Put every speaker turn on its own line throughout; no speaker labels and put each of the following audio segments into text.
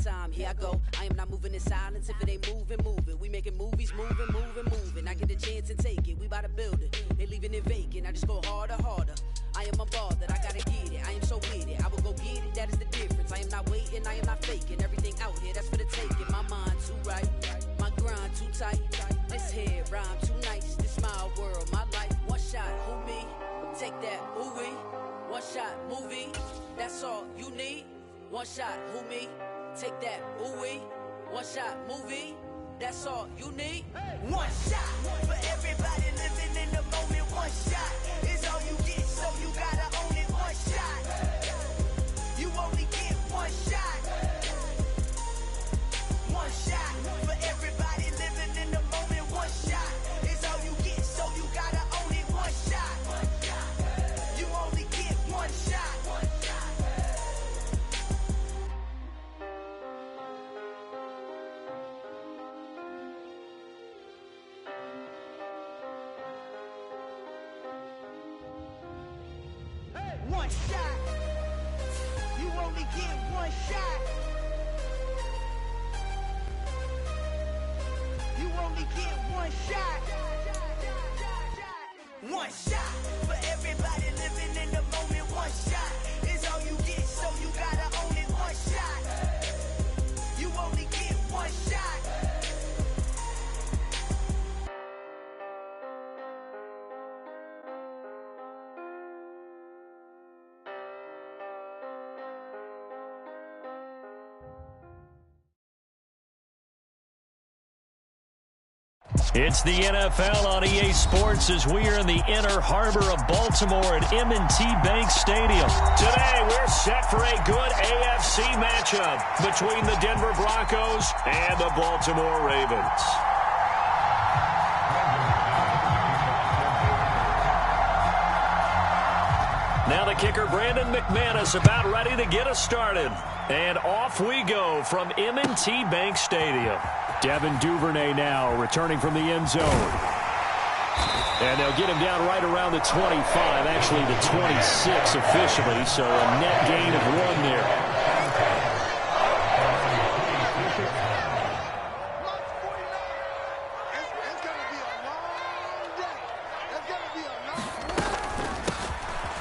time, here I go. I am not moving in silence. If it ain't moving, move it. We making movies, moving. I get a chance and take it. We bout to build it. Ain't leaving it vacant. I just go harder. I am unbothered. I gotta get it. I am so with it. I will go get it. That is the difference. I am not waiting. I am not faking. Everything out here, that's for the taking. My mind too right. My grind too tight. This here rhyme too nice. This my world, my life. One shot, who me? Take that, ooh wee. One shot, movie. That's all you need. One shot, who me? Take that, ooh wee. One shot, movie. That's all you need.
One shot for everybody living in the moment. One shot is all you get, so you gotta own it. One shot. You only get one shot. One shot for everybody living in the moment. One shot is all you get, so you gotta own it. One shot. You only get one shot. One shot. You only get one shot. You only get one shot. One shot for everybody living in the moment. One shot is all you get, so you gotta own it. One shot. You only get one shot.
It's the NFL on EA Sports as we are in the inner harbor of Baltimore at M&T Bank Stadium. Today, we're set for a good AFC matchup between the Denver Broncos and the Baltimore Ravens. Now the kicker, Brandon McManus, about ready to get us started. And off we go from M&T Bank Stadium. Devin Duvernay now returning from the end zone. And they'll get him down right around the 25, actually the 26 officially, so a net gain of 1 there.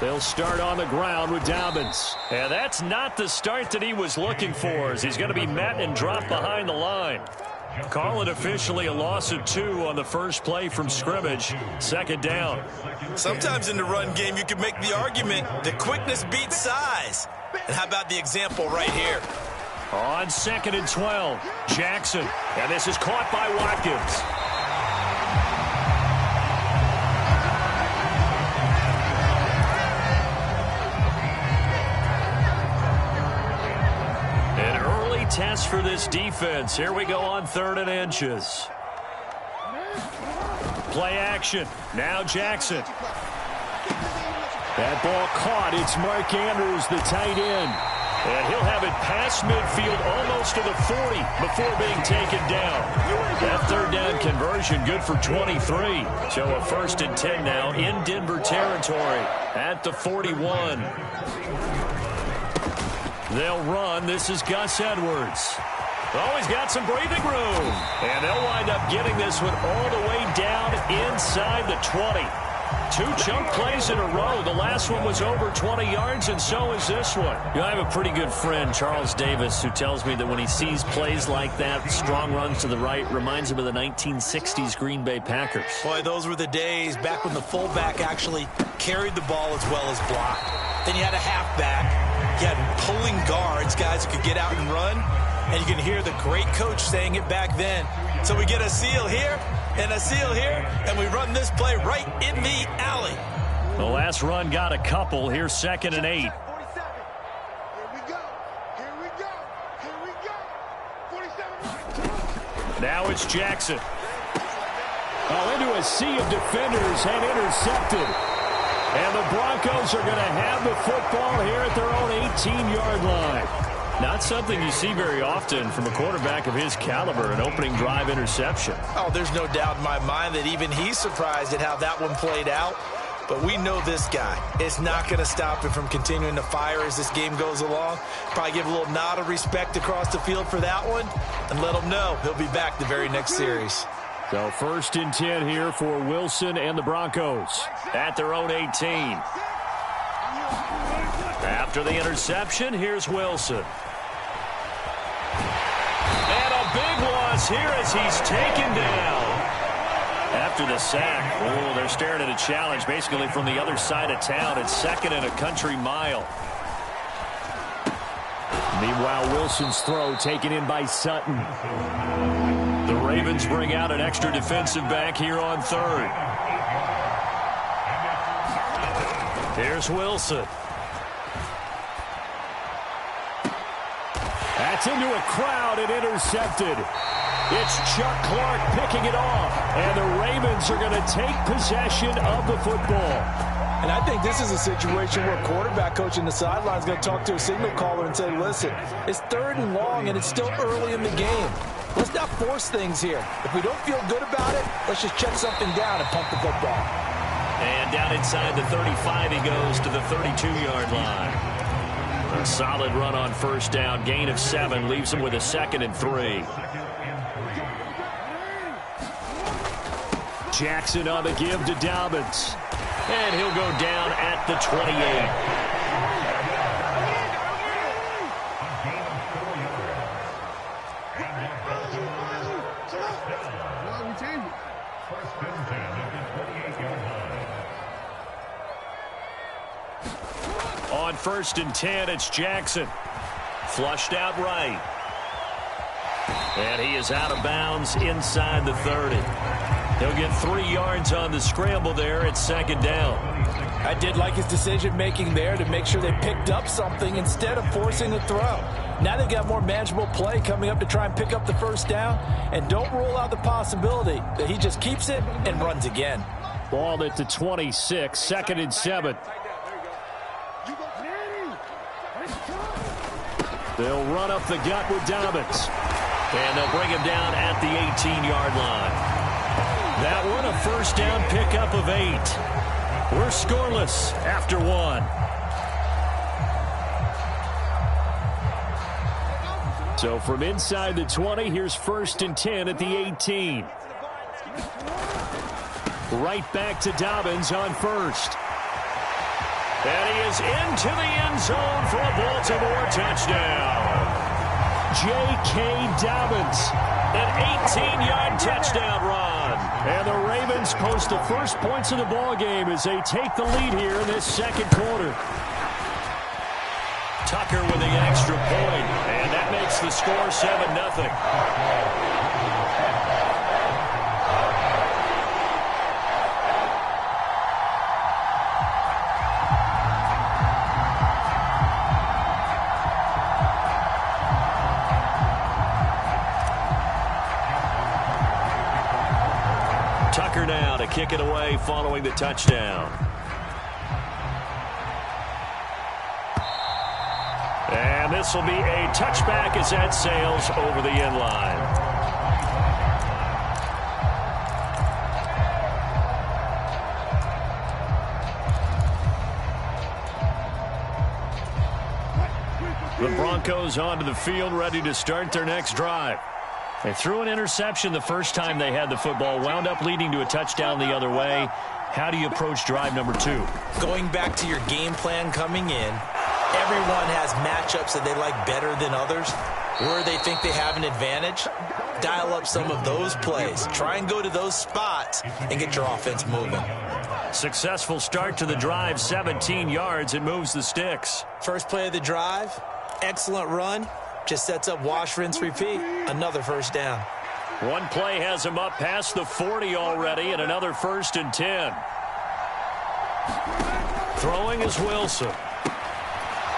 They'll start on the ground with Dobbins. And that's not the start that he was looking for, as he's going to be met and dropped behind the line. Call it officially a loss of 2 on the first play from scrimmage. Second down.
Sometimes in the run game, you can make the argument that quickness beats size. And how about the example right here?
On 2nd and 12, Jackson. And this is caught by Watkins. Test for this defense. Here we go on 3rd and inches. Play action. Now Jackson. That ball caught. It's Mark Andrews, the tight end. And he'll have it past midfield almost to the 40 before being taken down. That 3rd down conversion good for 23. So a 1st and 10 now in Denver territory at the 41. They'll run. This is Gus Edwards. Oh, he's got some breathing room. And they'll wind up getting this one all the way down inside the 20. 2 chunk plays in a row. The last one was over 20 yards, and so is this one. You know, I have a pretty good friend, Charles Davis, who tells me that when he sees plays like that, strong runs to the right, reminds him of the 1960s Green Bay Packers.
Boy, those were the days back when the fullback actually carried the ball as well as blocked. Then you had a halfback. You had pulling guards, guys who could get out and run, and you can hear the great coach saying it back then. So we get a seal here and a seal here, and we run this play right in the alley.
The last run got a couple. Here's 2nd and 8.
Here we go. Here we go. Here we go. 47.
Now it's Jackson. Oh, into a sea of defenders and intercepted. And the Broncos are going to have the football here at their own 18-yard line. Not something you see very often from a quarterback of his caliber, an opening drive interception.
Oh, there's no doubt in my mind that even he's surprised at how that one played out. but we know this guy. It's not going to stop him from continuing to fire as this game goes along. Probably give a little nod of respect across the field for that one and let him know he'll be back the very next series.
So 1st and 10 here for Wilson and the Broncos at their own 18. After the interception, here's Wilson. And a big loss here as he's taken down. After the sack, they're staring at a challenge basically from the other side of town. It's 2nd and a country mile. Meanwhile, Wilson's throw taken in by Sutton. The Ravens bring out an extra defensive back here on 3rd. Here's Wilson. That's into a crowd and intercepted. It's Chuck Clark picking it off, and the Ravens are going to take possession of the football.
And I think this is a situation where quarterback coach in the sideline is going to talk to a signal caller and say, listen, it's 3rd and long, and it's still early in the game. Let's not force things here. If we don't feel good about it, let's just check something down and pump the football.
And down inside the 35, he goes to the 32-yard line. A solid run on 1st down. Gain of 7 leaves him with a 2nd and 3. Jackson on the give to Dobbins. And he'll go down at the 28. On 1st and 10, it's Jackson. Flushed out right. And he is out of bounds inside the 30. He'll get 3 yards on the scramble there at 2nd down.
I did like his decision-making there to make sure they picked up something instead of forcing a throw. Now they've got more manageable play coming up to try and pick up the 1st down. And don't rule out the possibility that he just keeps it and runs again.
Ball at the 26, 2nd and 7. They'll run up the gut with Dobbins. And they'll bring him down at the 18-yard line. That one a 1st down pickup of 8. We're scoreless after 1. So from inside the 20, here's 1st and 10 at the 18. Right back to Dobbins on 1st. And he is into the end zone for a Baltimore touchdown. J.K. Dobbins, an 18-yard touchdown run. And the Ravens post the first points of the ball game as they take the lead here in this 2nd quarter. Tucker with the extra point, and that makes the score 7-0. Tucker now to kick it away following the touchdown. And this will be a touchback as that sails over the end line. The Broncos onto the field, ready to start their next drive. They threw an interception the first time they had the football, wound up leading to a touchdown the other way. How do you approach drive number 2?
Going back to your game plan coming in, everyone has matchups that they like better than others. Where they think they have an advantage, dial up some of those plays. Try and go to those spots and get your offense moving.
Successful start to the drive, 17 yards, and moves the sticks.
First play of the drive, excellent run. Just sets up wash, rinse, repeat. Another 1st down.
One play has him up past the 40 already, and another 1st and 10. Throwing is Wilson.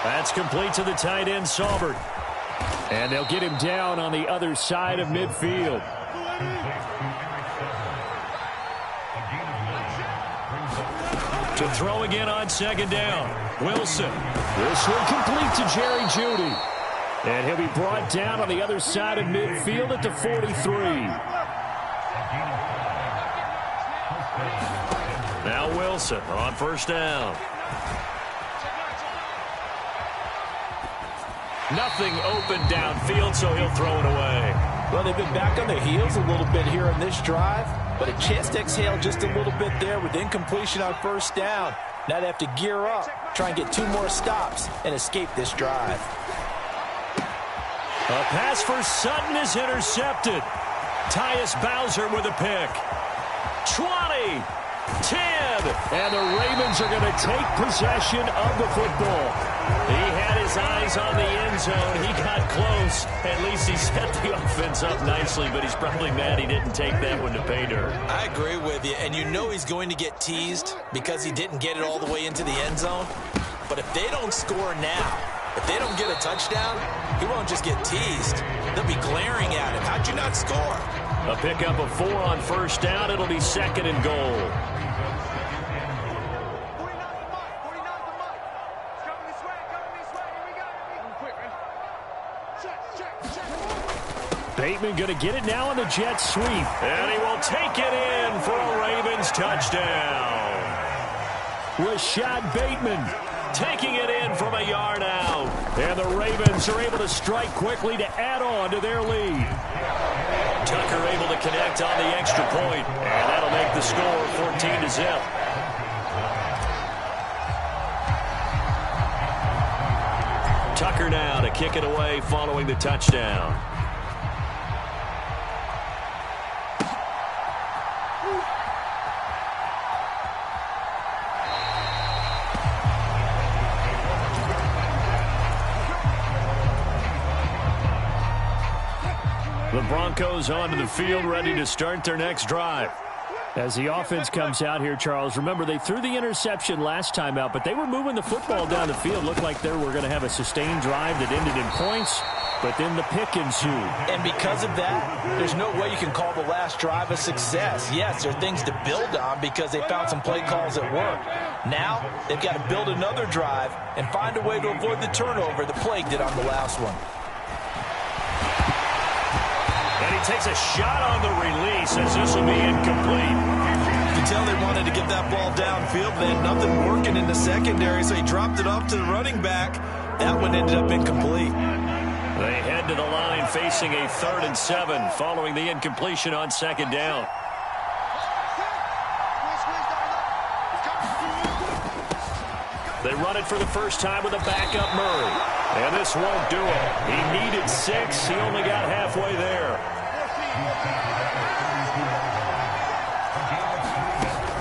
That's complete to the tight end, Saubert. And they'll get him down on the other side of midfield. To throw again on 2nd down. Wilson. This one complete to Jerry Jeudy. And he'll be brought down on the other side of midfield at the 43. Now Wilson on first down. Nothing open downfield, so he'll throw it away.
Well, they've been back on their heels a little bit here in this drive, but a chance to exhale just a little bit there with incompletion on first down. Now they have to gear up, try and get 2 more stops, and escape this drive.
A pass for Sutton is intercepted. Tyus Bowser with a pick. 20, 10, and the Ravens are going to take possession of the football. He had his eyes on the end zone. He got close. At least he set the offense up nicely, but he's probably mad he didn't take that one to pay dirt.
I agree with you, and you know he's going to get teased because he didn't get it all the way into the end zone. But if they don't score now, if they don't get a touchdown, he won't just get teased. They'll be glaring at him. How'd you not score?
A pickup of 4 on first down. It'll be 2nd and goal. Bateman going to get it now on the jet sweep. And he will take it in for a Ravens touchdown. Rashad Bateman taking it in from a yard out. And the Ravens are able to strike quickly to add on to their lead. Tucker able to connect on the extra point. And that'll make the score 14-0. Tucker now to kick it away following the touchdown. The Broncos onto the field, ready to start their next drive. As the offense comes out here, Charles, remember they threw the interception last time out, but they were moving the football down the field. Looked like they were going to have a sustained drive that ended in points, but then the pick ensued. And because of that, there's no way you can call the last drive a success. Yes, there are things to build on because they found some play calls that work. Now, they've got to build another drive and find a way to avoid the turnover the Plague did on the last one. And he takes a shot on the release as this will be incomplete.
You can tell they wanted to get that ball downfield. They had nothing working in the secondary, so he dropped it off to the running back. That one ended up incomplete.
They head to the line facing a 3rd and 7 following the incompletion on 2nd down. They run it for the first time with a backup Murray. And this won't do it. He needed 6. He only got halfway there.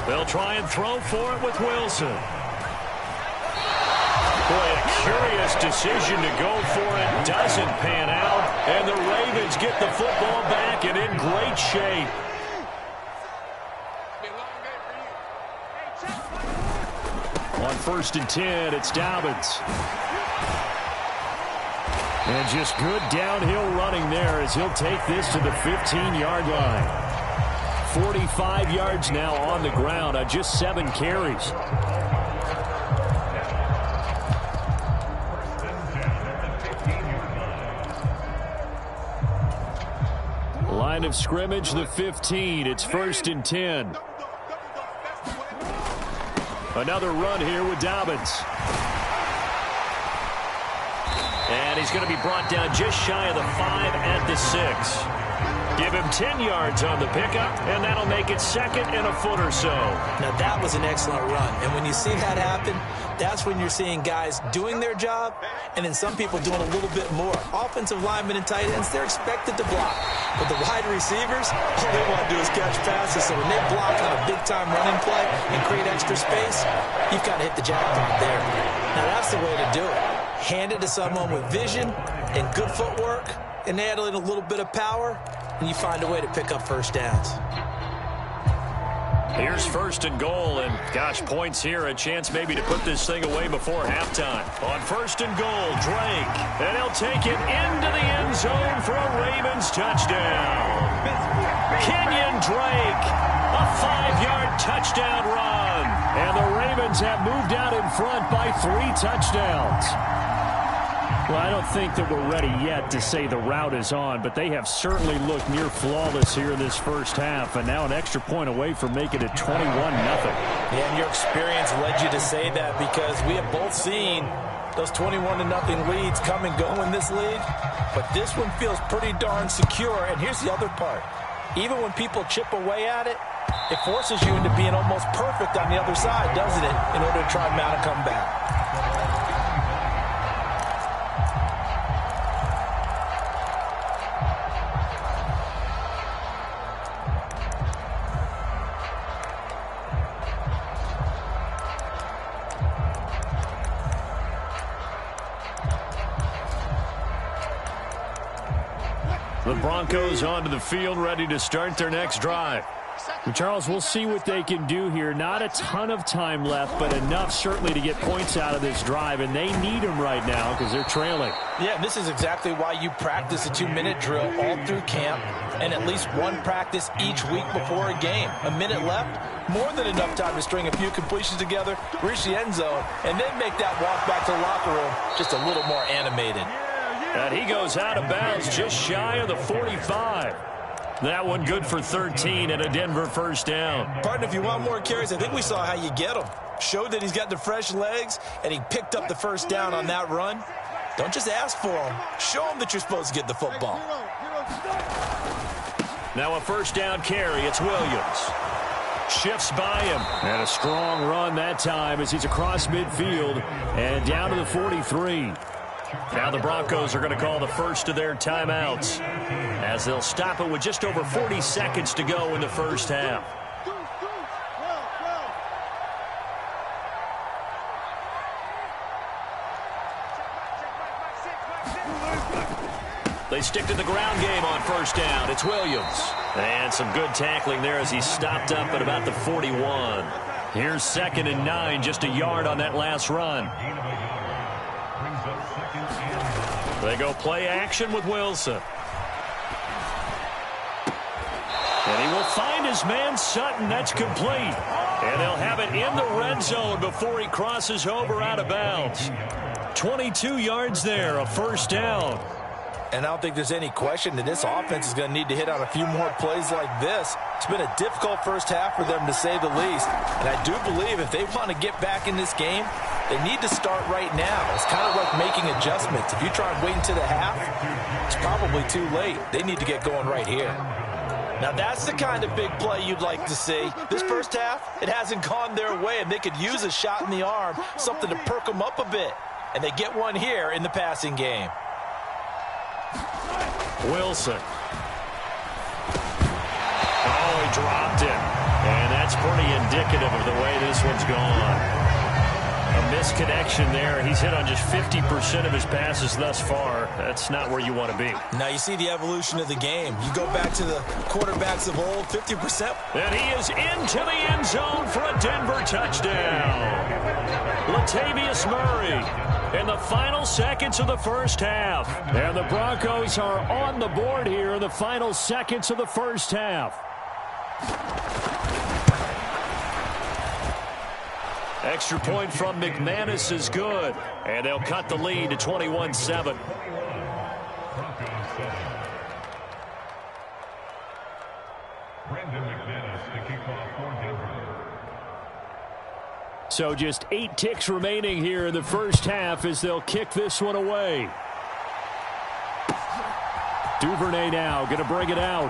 They'll try and throw for it with Wilson. Boy, a curious decision to go for it. Doesn't pan out. And the Ravens get the football back and in great shape. On 1st and 10, it's Dobbins. And just good downhill running there as he'll take this to the 15-yard line. 45 yards now on the ground on just 7 carries. Line of scrimmage, the 15. It's 1st and 10. Another run here with Dobbins. And he's going to be brought down just shy of the 5 at the 6. Give him 10 yards on the pickup, and that'll make it 2nd and a foot or so.
Now, that was an excellent run. And when you see that happen, that's when you're seeing guys doing their job, and then some people doing a little bit more. Offensive linemen and tight ends, they're expected to block. But the wide receivers, all they want to do is catch passes. So when they block on a big-time running play and create extra space, you've got to hit the jackpot there. Now, that's the way to do it. Hand it to someone with vision and good footwork, and add in a little bit of power, and you find a way to pick up first downs.
Here's 1st and goal, and gosh, points here, a chance maybe to put this thing away before halftime. On 1st and goal, Drake, and he'll take it into the end zone for a Ravens touchdown. Kenyon Drake, a 5-yard touchdown run, and the Ravens have moved out in front by 3 touchdowns. Well, I don't think that we're ready yet to say the route is on, but they have certainly looked near flawless here in this first half, and now an extra point away from making it 21-0.
Yeah, and your experience led you to say that, because we have both seen those 21-0 leads come and go in this league. But this one feels pretty darn secure. And here's the other part. Even when people chip away at it, it forces you into being almost perfect on the other side, doesn't it, in order to try and mount a comeback.
The Broncos onto the field, ready to start their next drive.
And Charles, we'll see what they can do here. Not a ton of time left, but enough certainly to get points out of this drive, and they need them right now because they're trailing.
Yeah, and this is exactly why you practice a 2-minute drill all through camp and at least one practice each week before a game. A minute left, more than enough time to string a few completions together, reach the end zone, and then make that walk back to the locker room just a little more animated.
And he goes out of bounds just shy of the 45. That one good for 13 and a Denver first down.
Partner, if you want more carries, I think we saw how you get them. Showed that he's got the fresh legs, and he picked up the first down on that run. Don't just ask for him. Show him that you're supposed to get the football.
Now a first down carry. It's Williams. Shifts by him.
And a strong run that time as he's across midfield and down to the 43.
Now the Broncos are going to call the first of their timeouts as they'll stop it with just over 40 seconds to go in the first half. They stick to the ground game on first down. It's Williams. And some good tackling there as he stopped up at about the 41. Here's 2nd and 9, just a yard on that last run. They go play action with Wilson. And he will find his man Sutton. That's complete. And they'll have it in the red zone before he crosses over out of bounds. 22 yards there, a first down.
And I don't think there's any question that this offense is going to need to hit on a few more plays like this. It's been a difficult first half for them, to say the least. And I do believe if they want to get back in this game, they need to start right now. It's kind of like making adjustments. If you try and wait until the half, it's probably too late. They need to get going right here. Now that's the kind of big play you'd like to see. This first half, it hasn't gone their way, and they could use a shot in the arm, something to perk them up a bit. And they get one here in the passing game.
Wilson. Oh, he dropped it. And that's pretty indicative of the way this one's gone. A misconnection there. He's hit on just 50% of his passes thus far. That's not where you want to be.
Now you see the evolution of the game. You go back to the quarterbacks of old, 50%.
And he is into the end zone for a Denver touchdown. Latavius Murray in the final seconds of the first half.
And the Broncos are on the board here in the final seconds of the first half.
Extra point from McManus is good. And they'll cut the lead to 21-7.
So just 8 ticks remaining here in the first half as they'll kick this one away. Duvernay now going to bring it out.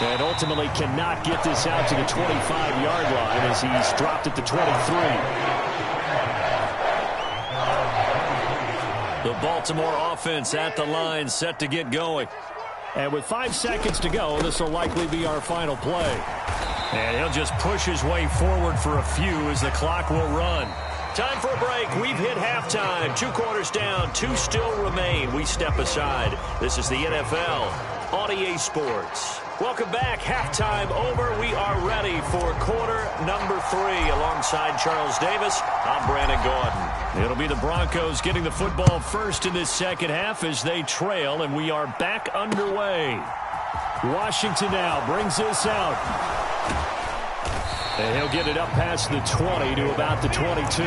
And ultimately cannot get this out to the 25-yard line as he's dropped at the 23.
The Baltimore offense at the line, set to get going.
And with 5 seconds to go, this will likely be our final play.
And he'll just push his way forward for a few as the clock will run. Time for a break. We've hit halftime. 2 quarters down, 2 still remain. We step aside. This is the NFL on EA Sports. Welcome back. Halftime over. We are ready for quarter number 3. Alongside Charles Davis, I'm Brandon Gordon.
It'll be the Broncos getting the football first in this second half as they trail, and we are back underway. Washington now brings this out. And he'll get it up past the 20 to about the 22.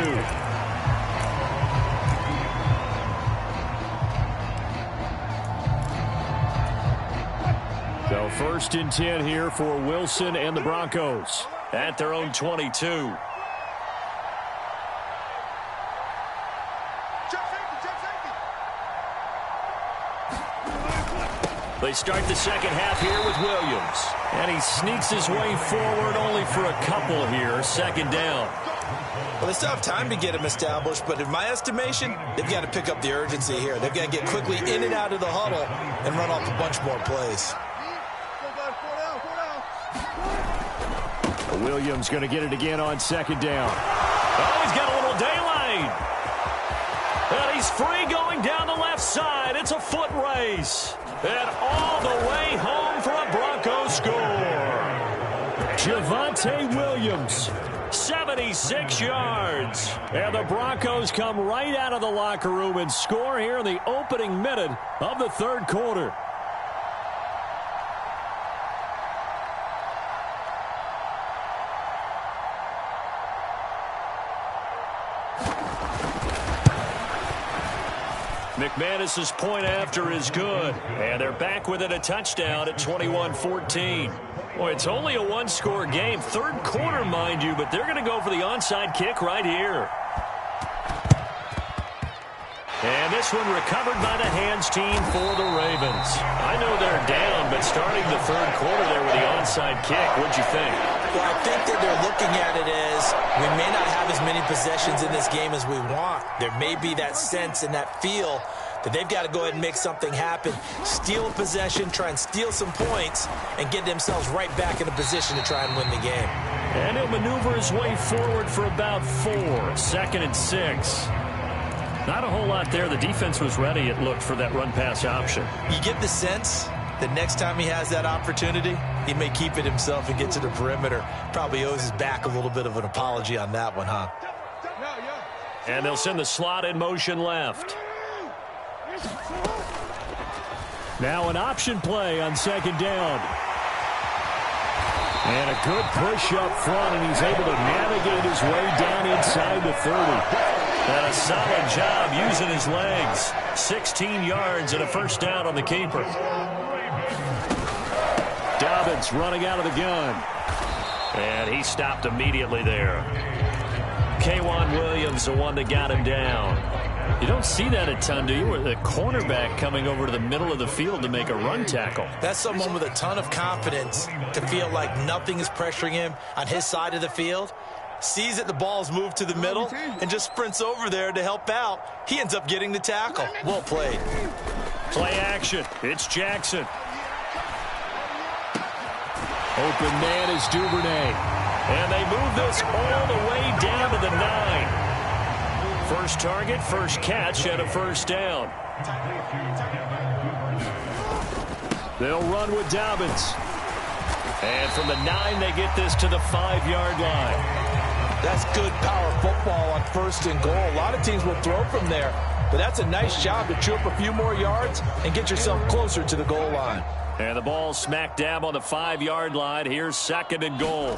So 1st and 10 here for Wilson and the Broncos.
at their own 22. They start the second half here with Williams. And he sneaks his way forward only for a couple here. Second down.
Well, they still have time to get him established, but in my estimation, they've got to pick up the urgency here. They've got to get quickly in and out of the huddle and run off a bunch more plays.
Williams going to get it again on second down.
Oh, he's got a little daylight. And he's free going down the left side. It's a foot race. And all the way home for a Broncos score.
Javonte Williams.
76 yards. And the Broncos come right out of the locker room and score here in the opening minute of the third quarter. McManus's point after is good. And they're back within a touchdown at 21-14. Boy, it's only a one-score game. Third quarter, mind you, but they're going to go for the onside kick right here. And this one recovered by the hands team for the Ravens. I know they're down, but starting the third quarter there with the onside kick, what'd you think?
Well, I think that they're looking at it as we may not have as many possessions in this game as we want. There may be that sense and that feel that they've got to go ahead and make something happen, steal a possession, try and steal some points, and get themselves right back in a position to try and win the game.
And he'll maneuver his way forward for about 4. 2nd and 6. Not a whole lot there. The defense was ready, it looked, for that run-pass option.
You get the sense that next time he has that opportunity, he may keep it himself and get to the perimeter. Probably owes his back a little bit of an apology on that one, huh?
And they'll send the slot in motion left.
Now an option play on second down. And a good push up front, and he's able to navigate his way down inside the 30.
And a solid job using his legs. 16 yards and a first down on the keeper.
Dobbins running out of the gun.
And he stopped immediately there. K'Wan Williams, the one that got him down. You don't see that a ton, do you? With a cornerback coming over to the middle of the field to make a run tackle.
That's someone with a ton of confidence to feel like nothing is pressuring him on his side of the field. Sees that the ball's moved to the middle and just sprints over there to help out. He ends up getting the tackle. Well played.
Play action. It's Jackson.
Open man is Duvernay.
And they move this all the way down to the 9. First target, first catch, and a first down.
They'll run with Dobbins.
And from the 9, they get this to the 5-yard line.
That's good power football on 1st and goal. A lot of teams will throw from there, but that's a nice job to chew up a few more yards and get yourself closer to the goal line.
And the ball smack dab on the 5-yard line. Here's 2nd and goal.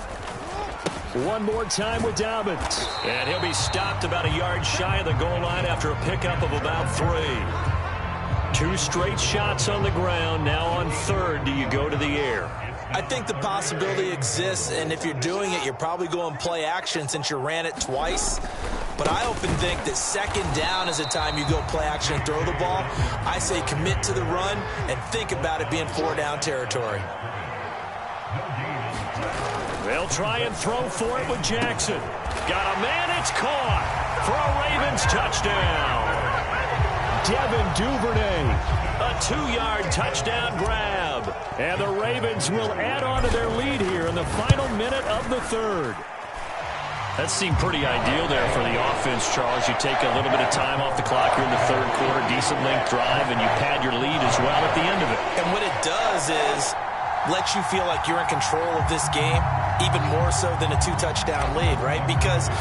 One more time with Dobbins.
And he'll be stopped about a yard shy of the goal line after a pickup of about 3. 2 straight shots on the ground. Now on 3rd, do you go to the air?
I think the possibility exists, and if you're doing it, you're probably going play action since you ran it twice. But I often think that 2nd down is the time you go play action and throw the ball. I say commit to the run and think about it being 4-down territory.
They'll try and throw for it with Jackson. Got a man, it's caught for a Ravens touchdown.
Devin Duvernay.
A 2-yard touchdown grab.
And the Ravens will add on to their lead here in the final minute of the 3rd.
That seemed pretty ideal there for the offense, Charles. You take a little bit of time off the clock here in the 3rd quarter, decent length drive, and you pad your lead as well at the end of it.
And what it does is let you feel like you're in control of this game, even more so than a 2-touchdown lead, right? Because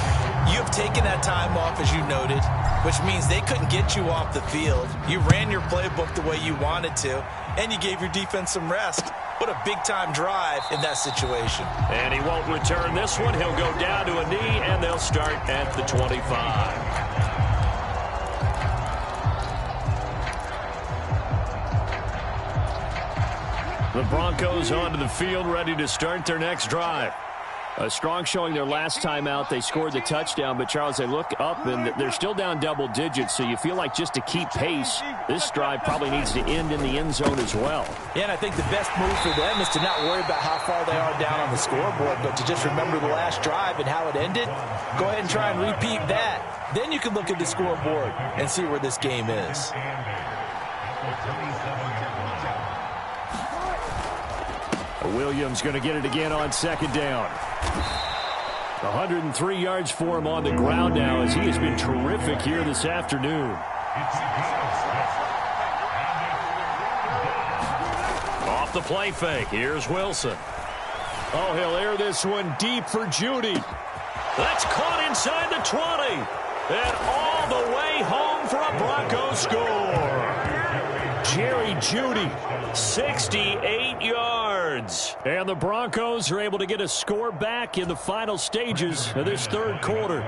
you've taken that time off, as you noted, which means they couldn't get you off the field. You ran your playbook the way you wanted to, and you gave your defense some rest. What a big-time drive in that situation.
And he won't return this one. He'll go down to a knee, and they'll start at the 25. The Broncos onto the field, ready to start their next drive.
A strong showing their last time out. They scored the touchdown, but, Charles, they look up, and they're still down double digits, so you feel like just to keep pace, this drive probably needs to end in the end zone as well.
Yeah, and I think the best move for them is to not worry about how far they are down on the scoreboard, but to just remember the last drive and how it ended. Go ahead and try and repeat that. Then you can look at the scoreboard and see where this game is.
Williams going to get it again on second down. 103 yards for him on the ground now as he has been terrific here this afternoon.
Off the play fake. Here's Wilson.
Oh, he'll air this one deep for Judy.
That's caught inside the 20. And all the way home for a Broncos score. Jerry Jeudy, 68 yards.
And the Broncos are able to get a score back in the final stages of this third quarter.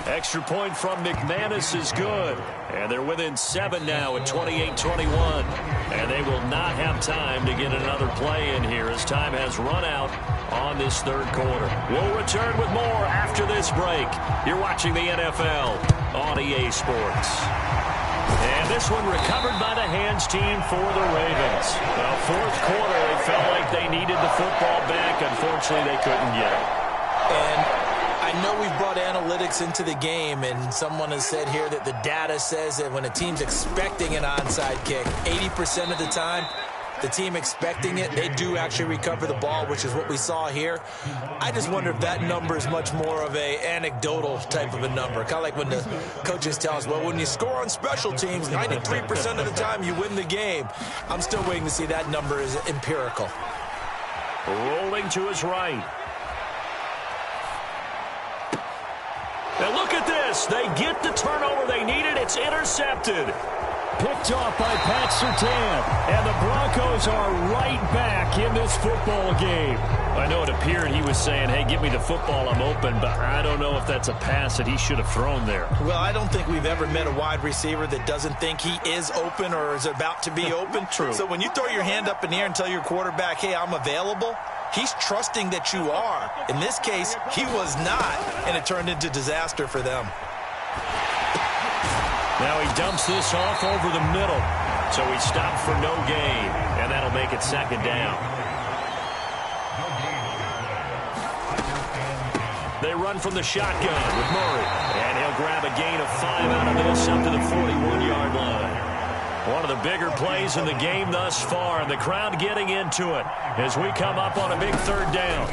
Extra point from McManus is good. And they're within 7 now at 28-21. And they will not have time to get another play in here as time has run out on this third quarter. We'll return with more after this break. You're watching the NFL on EA Sports. And this one recovered by the hands team for the Ravens. The fourth quarter, they felt like they needed the football back. Unfortunately, they couldn't get it.
And I know we've brought analytics into the game, and someone has said here that the data says that when a team's expecting an onside kick, 80% of the time, the team expecting it, they do actually recover the ball, which is what we saw here. I just wonder if that number is much more of a anecdotal type of a number. Kind of like when the coaches tell us, well, when you score on special teams, 93% of the time you win the game. I'm still waiting to see that number is empirical.
Rolling to his right. Now look at this. They get the turnover they needed. It's intercepted.
Picked off by Pat Surtain. And the Broncos are right back in this football game.
I know it appeared he was saying, hey, give me the football, I'm open, but I don't know if that's a pass that he should have thrown there.
Well, I don't think we've ever met a wide receiver that doesn't think he is open or is about to be open.
True.
So when you throw your hand up in the air and tell your quarterback, hey, I'm available, he's trusting that you are. In this case, he was not, and it turned into disaster for them.
Now he dumps this off over the middle. So he stopped for no gain, and that'll make it second down. They run from the shotgun with Murray, and he'll grab a gain of 5 out of this up to the 41-yard line. One of the bigger plays in the game thus far, and the crowd getting into it as we come up on a big third down.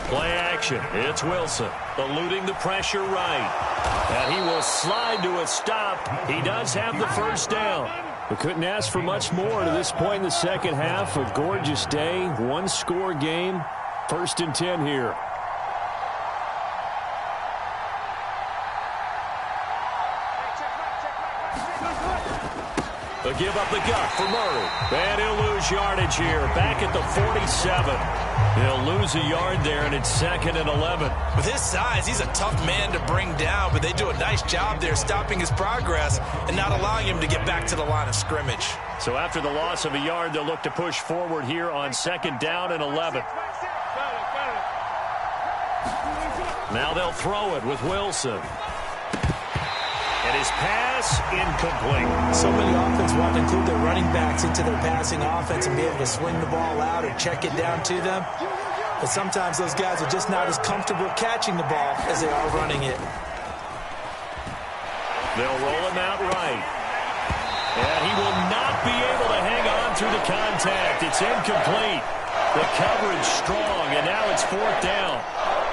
Play action. It's Wilson eluding the pressure right. And he will slide to a stop. He does have the first down.
We couldn't ask for much more to this point in the second half. A gorgeous day, one-score game. 1st and 10 here.
They'll give up the gut for Murray. And he'll lose yardage here. Back at the 47. He'll lose a yard there, and it's 2nd and 11.
With his size, he's a tough man to bring down, but they do a nice job there stopping his progress and not allowing him to get back to the line of scrimmage.
So after the loss of a yard, they'll look to push forward here on 2nd down and 11. Now they'll throw it with Wilson. And his pass incomplete.
So many offenses want to include their running backs into their passing offense and be able to swing the ball out or check it down to them. But sometimes those guys are just not as comfortable catching the ball as they are running it.
They'll roll him out right. And he will not be able to hang on through the contact. It's incomplete. The coverage strong, and now it's 4th down.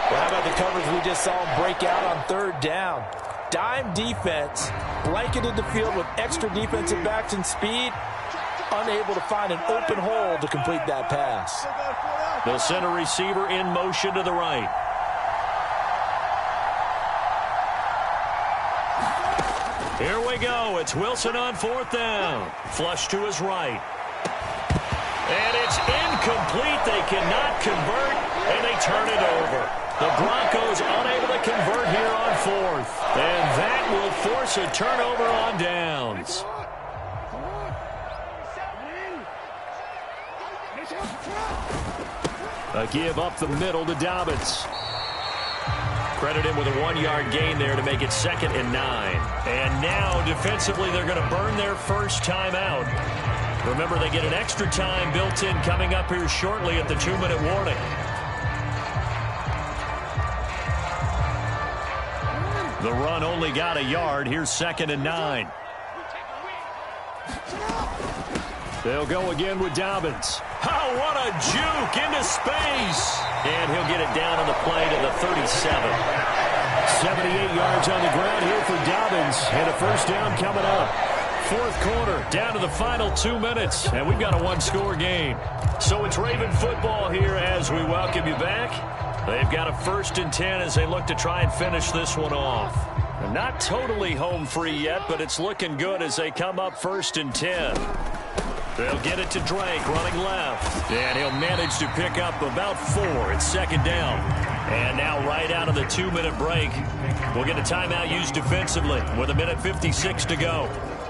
Well, how about the coverage we just saw him break out on 3rd down? Dime defense, blanketed the field with extra defensive backs and speed, unable to find an open hole to complete that pass.
They'll send a receiver in motion to the right. Here we go. It's Wilson on 4th down. Flush to his right. And it's incomplete. They cannot convert, and they turn it over. The Broncos unable to convert here on 4th. And that will force a turnover on downs.
A give up the middle to Dobbins. Credit him with a 1-yard gain there to make it 2nd and 9. And now, defensively, they're going to burn their first timeout. Remember, they get an extra time built in coming up here shortly at the 2-minute warning. The run only got a yard. Here's 2nd and 9. They'll go again with Dobbins. Oh, what a juke into space. And he'll get it down on the play to the 37. 78 yards on the ground here for Dobbins. And a first down coming up. Fourth quarter, down to the final 2 minutes. And we've got a one-score game. So it's Raven football here as we welcome you back. They've got a 1st and 10 as they look to try and finish this one off. And not totally home free yet, but it's looking good as they come up 1st and 10. They'll get it to Drake running left. And he'll manage to pick up about 4. It's 2nd down. And now right out of the 2-minute break, we'll get a timeout used defensively with 1:56 to go.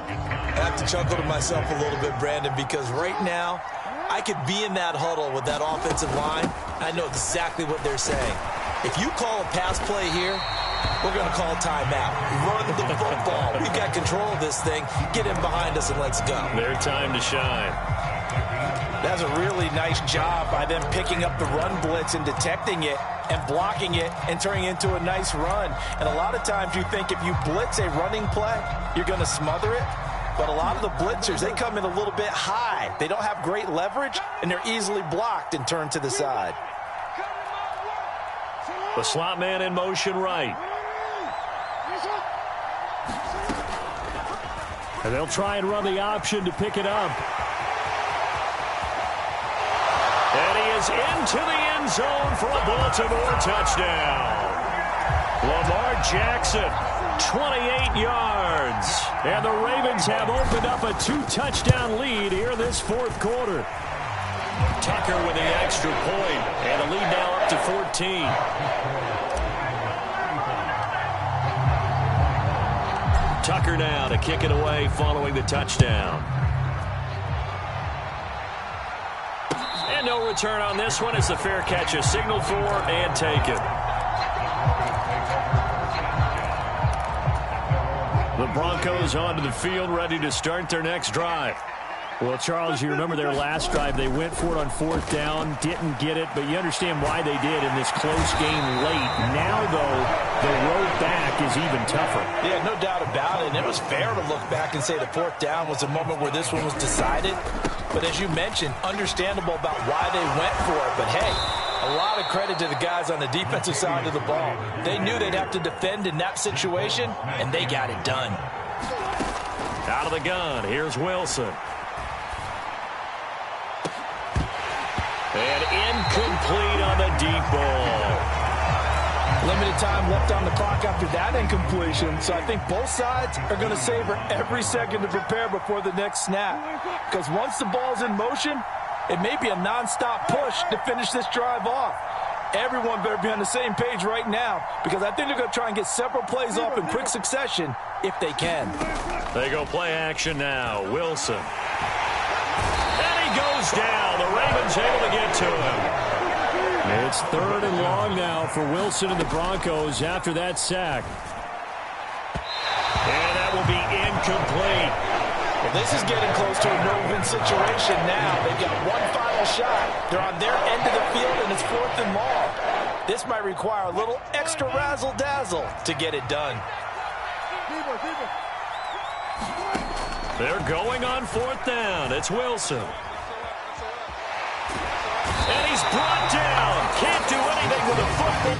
I have to chuckle to myself a little bit, Brandon, because right now I could be in that huddle with that offensive line. I know exactly what they're saying. If you call a pass play here, we're going to call timeout. Run the football. We've got control of this thing. Get in behind us and let's go.
Their time to shine.
That's a really nice job by them picking up the run blitz and detecting it and blocking it and turning it into a nice run. And a lot of times you think if you blitz a running play, you're going to smother it. But a lot of the blitzers, they come in a little bit high. They don't have great leverage, and they're easily blocked and turned to the side.
The slot man in motion right. And they'll try and run the option to pick it up. And he is into the end zone for a Baltimore touchdown. Lamar Jackson, 28 yards. And the Ravens have opened up a 2-touchdown lead here this fourth quarter. Tucker with the extra point, and a lead now up to 14. Tucker now to kick it away following the touchdown. And no return on this one as the fair catch is signaled for and taken. The Broncos onto the field, ready to start their next drive. Well, Charles, you remember their last drive. They went for it on 4th down, didn't get it, but you understand why they did in this close game late. Now, though, the road back is even tougher.
Yeah, no doubt about it. And it was fair to look back and say the 4th down was the moment where this one was decided. But as you mentioned, understandable about why they went for it. But, hey, a lot of credit to the guys on the defensive side of the ball. They knew they'd have to defend in that situation, and they got it done.
Out of the gun, here's Wilson. And incomplete on the deep ball.
Limited time left on the clock after that incompletion, so I think both sides are going to savor every second to prepare before the next snap. Because once the ball's in motion, it may be a nonstop push to finish this drive off. Everyone better be on the same page right now, because I think they're going to try and get several plays off in quick succession if they can.
They go play action now. Wilson. And he goes down. The Ravens able to get to him. It's 3rd and long now for Wilson and the Broncos after that sack. And that will be incomplete.
Well, this is getting close to a no-win situation now. They've got one final shot. They're on their end of the field, and it's 4th and long. This might require a little extra razzle-dazzle to get it done.
They're going on 4th down. It's Wilson. And he's brought down. Can't do anything with the football.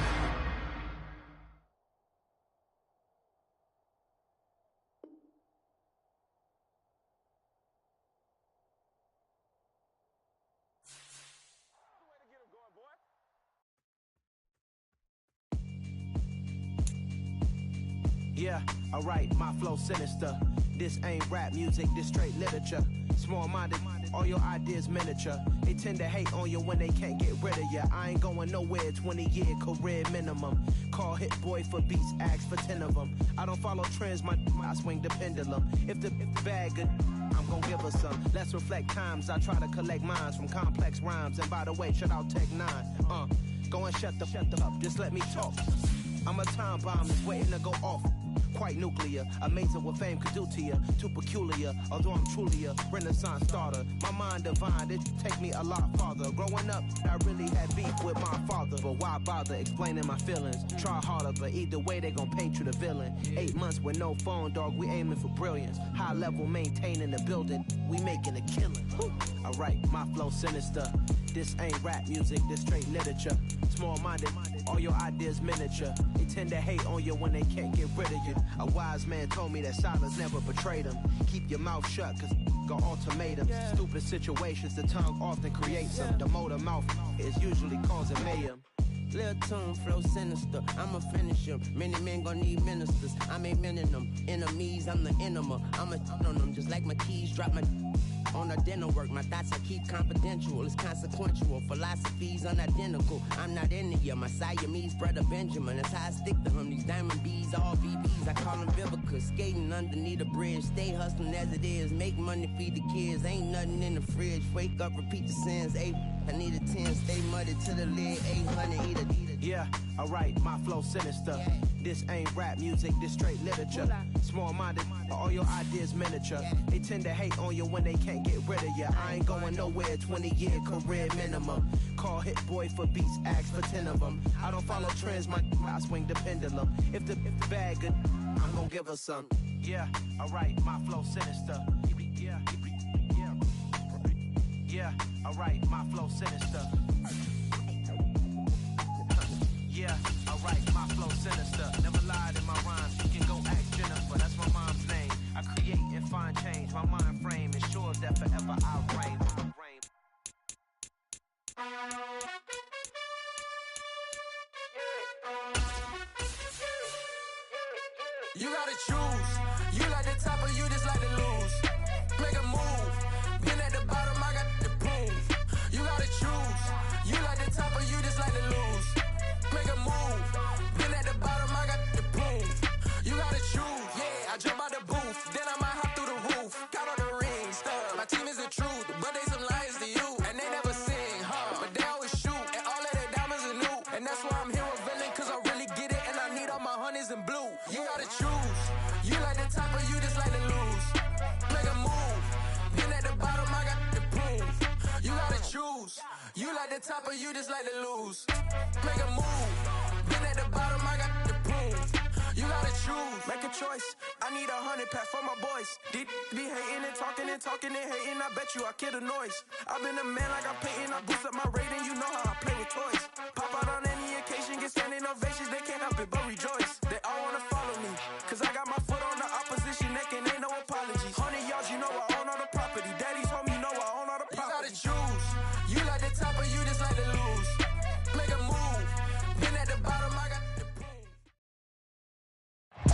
Yeah, alright, my flow sinister. This ain't rap music, this straight literature. Small-minded all your ideas miniature. They tend to hate on you when they can't get rid of you. I ain't going nowhere, 20-year career minimum. Call Hit Boy for beats, ask for 10 of them. I don't follow trends, I swing the pendulum. If the bag good, I'm gon' give her some. Let's reflect times, I try to collect minds from complex rhymes. And by the way, shout out Tech 9. Go and shut the up, just let me talk. I'm a time bomb that's waiting to go off. Quite nuclear, amazing what fame could do to you. Too peculiar, although I'm truly a renaissance starter. My mind divine, it take me a lot farther. Growing up, I really had beef with my father. But why bother explaining my feelings? Try harder, but either way they gon' paint you the villain. 8 months with no phone, dog, we aiming for brilliance. High level maintaining the building, we making a killing. Alright, my flow sinister. This ain't rap music, this straight literature. Small-minded, all your ideas miniature. They tend to hate on you when they can't get rid of you. A wise man told me that silence never betrayed him. Keep your mouth shut, cause got ultimatums. Stupid situations, the tongue often creates them. The motor mouth is usually causing mayhem.
Lil' tune, flow sinister, I'ma finish him. Many men gon' need ministers, I'm aiming them. Enemies, I'm the enema, I'ma on them. Just like my keys, drop my on a dinner work. My thoughts I keep confidential, it's consequential. Philosophies unidentical, I'm not into you. My Siamese brother Benjamin, that's how I stick to him. These diamond bees, all BBs, I call them Vivica. Skating underneath a bridge, stay hustling as it is. Make money, feed the kids, ain't nothing in the fridge. Wake up, repeat the sins, I need a 10, stay muddy to the lid, 800, eat a.
Yeah, alright, my flow sinister. This ain't rap music, this straight literature. Small-minded, all your ideas miniature. They tend to hate on you when they can't get rid of you. I ain't going nowhere, 20-year career minimum. Call Hit Boy for beats, ask for 10 of them. I don't follow trends, I swing the pendulum. If the bag good, I'm gon' give her some. Yeah, alright, my flow sinister. Yeah, alright, my flow sinister. Yeah, alright, my flow sinister. Never lied in my rhymes. You can go ask Jennifer, that's my mom's name. I create and find change. My mind frame ensures that forever I reign.
You gotta choose. You like the top or you just like to lose. Make a move. Been at the bottom, I got the proof. You gotta choose. You like the top or you just like to lose. Make a move. Been at the bottom, I got the proof. You gotta choose. Yeah, I jump out the booth, then I might hop through the roof. Count on the rings, stuff. My team is the truth, but they some liars to you. And they never sing, but they always shoot. And all of their diamonds are new. And that's why I'm here with villain, cause I really get it. And I need all my honeys in blue. You gotta choose. You like the top or you just like to lose. Make a move. Been at the bottom, I got the proof. You gotta choose. You like the top or you just like to lose. Make a move. Been at the bottom, I got the proof. You gotta choose. Make a choice. I need 100 pack for my boys. Be hating and talking and hating. I bet you I kill the noise. I've been a man like I'm Peyton. I boost up my rating. You know how I play with toys. Pop out on any occasion, get standing ovations. They can't help it but rejoice. They all wanna follow me, cause I got my foot on the opposition neck and ain't no apologies. 100 yards, you know I own all the property. Daddy's home, you know I own all the property. You gotta choose. You like the top or you just like to lose. Make a move. Been at the bottom, I got the proof.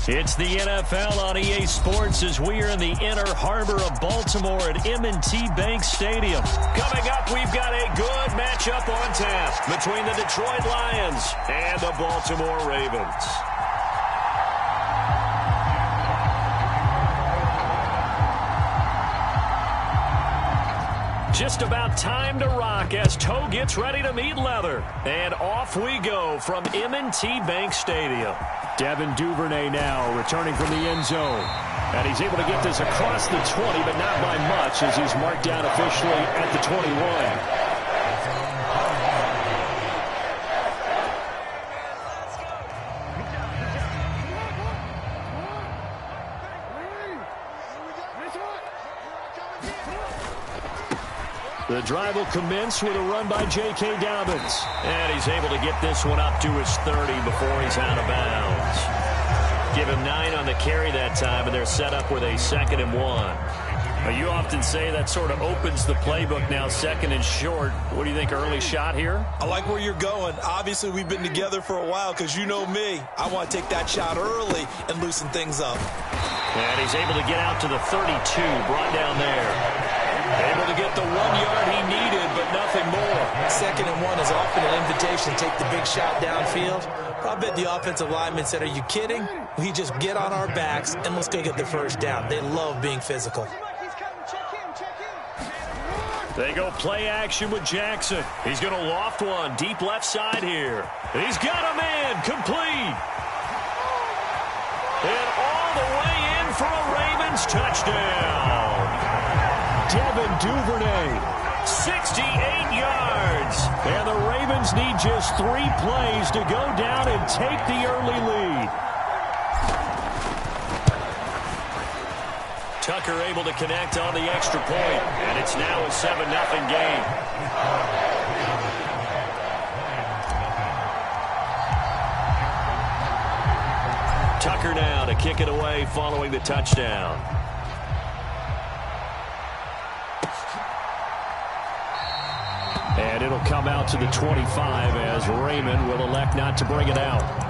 It's the NFL on EA Sports as we are in the inner harbor of Baltimore at M&T Bank Stadium. Coming up, we've got a good matchup on tap between the Detroit Lions and the Baltimore Ravens. Just about time to rock as toe gets ready to meet leather. And off we go from M&T Bank Stadium. Devin Duvernay now returning from the end zone. And he's able to get this across the 20, but not by much as he's marked down officially at the 21. The drive will commence with a run by J.K. Dobbins. And he's able to get this one up to his 30 before he's out of bounds. Give him 9 on the carry that time, and they're set up with a 2nd and 1. Now, you often say that sort of opens the playbook now, 2nd and short. What do you think, early shot here?
I like where you're going. Obviously, we've been together for a while because you know me. I want to take that shot early and loosen things up.
And he's able to get out to the 32, brought down there. Able to
get the 1 yard he needed, but nothing more.
2nd and 1 is often an invitation to take the big shot downfield. I bet the offensive lineman said, are you kidding? We just get on our backs and let's go get the first down. They love being physical.
They go play action with Jackson. He's going to loft one deep left side here. He's got a man complete. And all the way in for a Ravens touchdown. Devin Duvernay, 68 yards. And the Ravens need just 3 plays to go down and take the early lead. Tucker able to connect on the extra point, and it's now a 7-0 game. Tucker now to kick it away following the touchdown. And it'll come out to the 25 as Raymond will elect not to bring it out.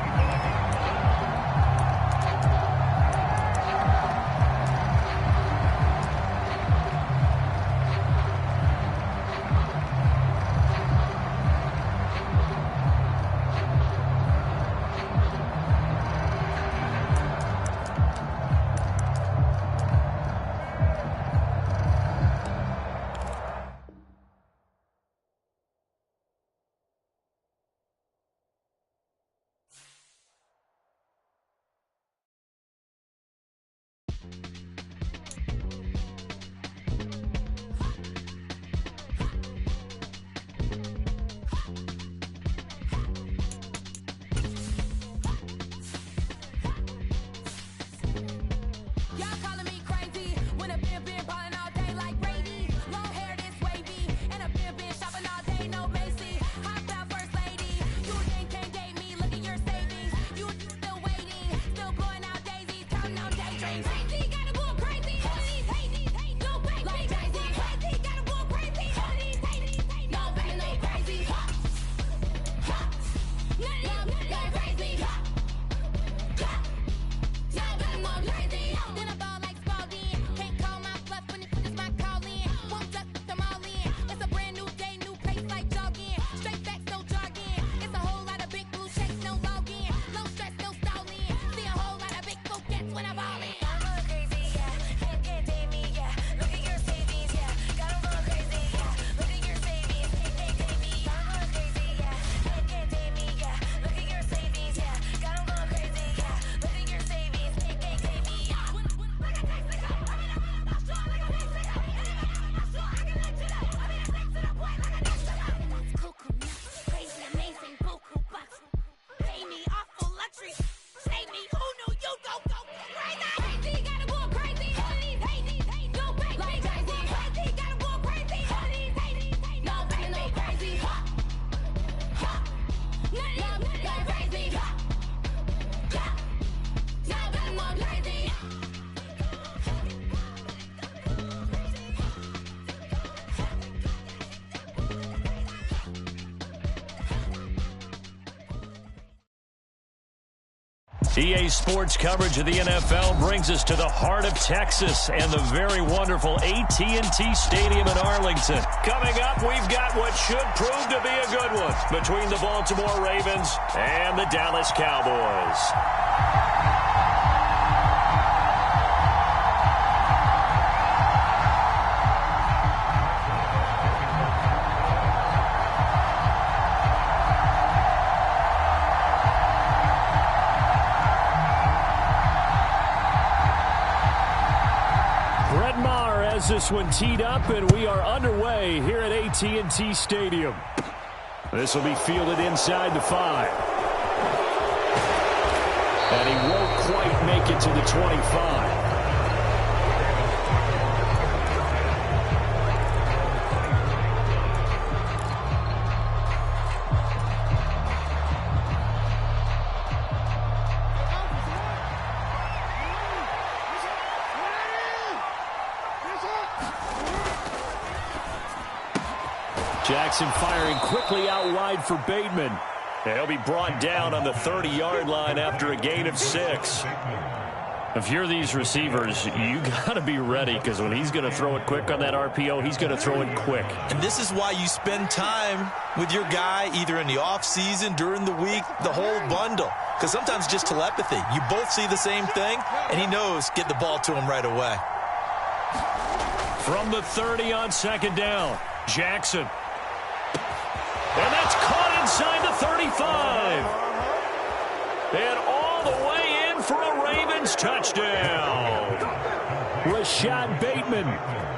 EA Sports coverage of the NFL brings us to the heart of Texas and the very wonderful AT&T Stadium in Arlington. Coming up, we've got what should prove to be a good one between the Baltimore Ravens and the Dallas Cowboys. This one teed up, and we are underway here at AT&T Stadium. This will be fielded inside the 5. And he won't quite make it to the 25. Jackson firing quickly out wide for Bateman. He'll be brought down on the 30-yard line after a gain of 6. If you're these receivers, you got to be ready, because when he's going to throw it quick on that RPO, he's going to throw it quick.
And this is why you spend time with your guy either in the offseason, during the week, the whole bundle. Because sometimes just telepathy. You both see the same thing, and he knows get the ball to him right away.
From the 30 on second down, Jackson. And that's caught inside the 35. And all the way in for a Ravens touchdown. Rashad Bateman,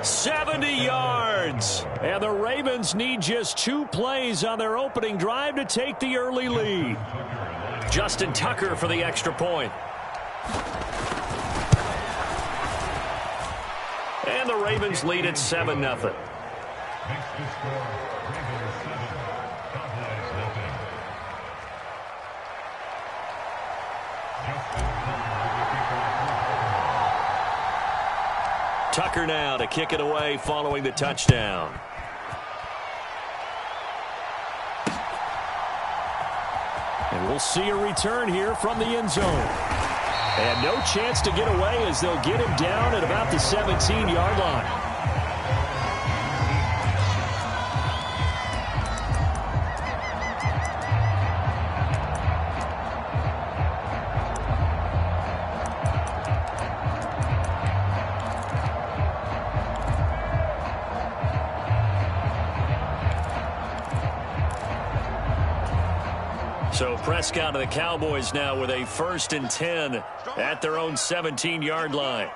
70 yards. And the Ravens need just 2 plays on their opening drive to take the early lead. Justin Tucker for the extra point. And the Ravens lead at 7-0. Tucker now to kick it away following the touchdown. And we'll see a return here from the end zone. And no chance to get away as they'll get him down at about the 17-yard line. So Prescott of the Cowboys now with a 1st and 10 at their own 17-yard line.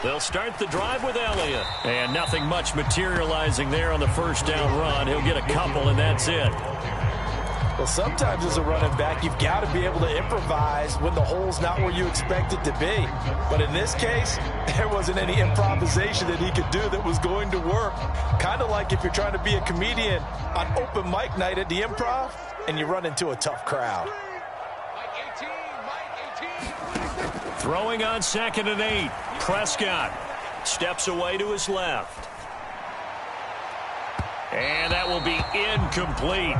They'll start the drive with Elliott. And nothing much materializing there on the first down run. He'll get a couple, and that's it.
Well, sometimes as a running back, you've got to be able to improvise when the hole's not where you expect it to be. But in this case, there wasn't any improvisation that he could do that was going to work. Kind of like if you're trying to be a comedian on open mic night at the Improv and you run into a tough crowd.
Throwing on 2nd and 8. Prescott steps away to his left. And that will be incomplete.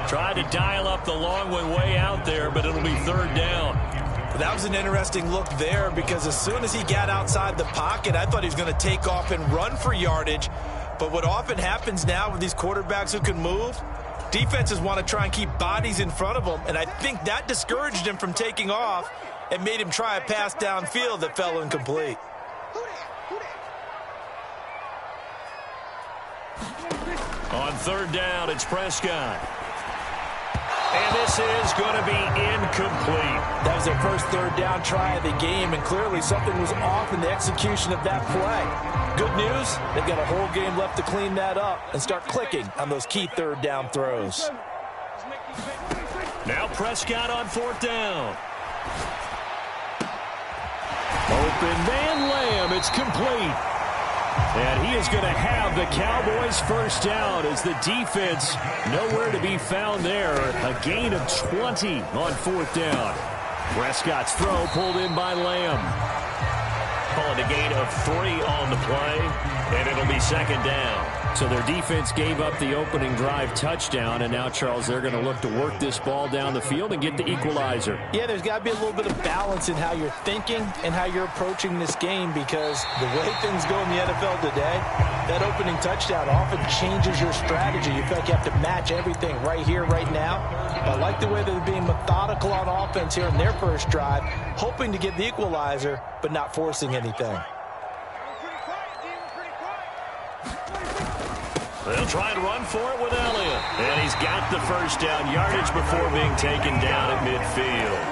Tried to dial up the long one way out there, but it'll be 3rd down.
That was an interesting look there, because as soon as he got outside the pocket, I thought he was going to take off and run for yardage. But what often happens now with these quarterbacks who can move, defenses want to try and keep bodies in front of them, and I think that discouraged him from taking off and made him try a pass downfield that fell incomplete.
On 3rd down, it's Prescott. And this is going to be incomplete.
That was their first 3rd down try of the game, and clearly something was off in the execution of that play. Good news, they've got a whole game left to clean that up and start clicking on those key 3rd down throws.
Now Prescott on 4th down. Open man Lamb, it's complete. And he is going to have the Cowboys' first down as the defense nowhere to be found there. A gain of 20 on 4th down. Prescott's throw pulled in by Lamb. Call it a gain of 3 on the play, and it'll be 2nd down. So their defense gave up the opening drive touchdown, and now, Charles, they're going to look to work this ball down the field and get the equalizer.
Yeah, there's got to be a little bit of balance in how you're thinking and how you're approaching this game, because the way things go in the NFL today, that opening touchdown often changes your strategy. You feel like you have to match everything right here, right now. But I like the way they're being methodical on offense here in their first drive, hoping to get the equalizer, but not forcing anything.
They'll try and run for it with Elliott. And he's got the first down yardage before being taken down at midfield.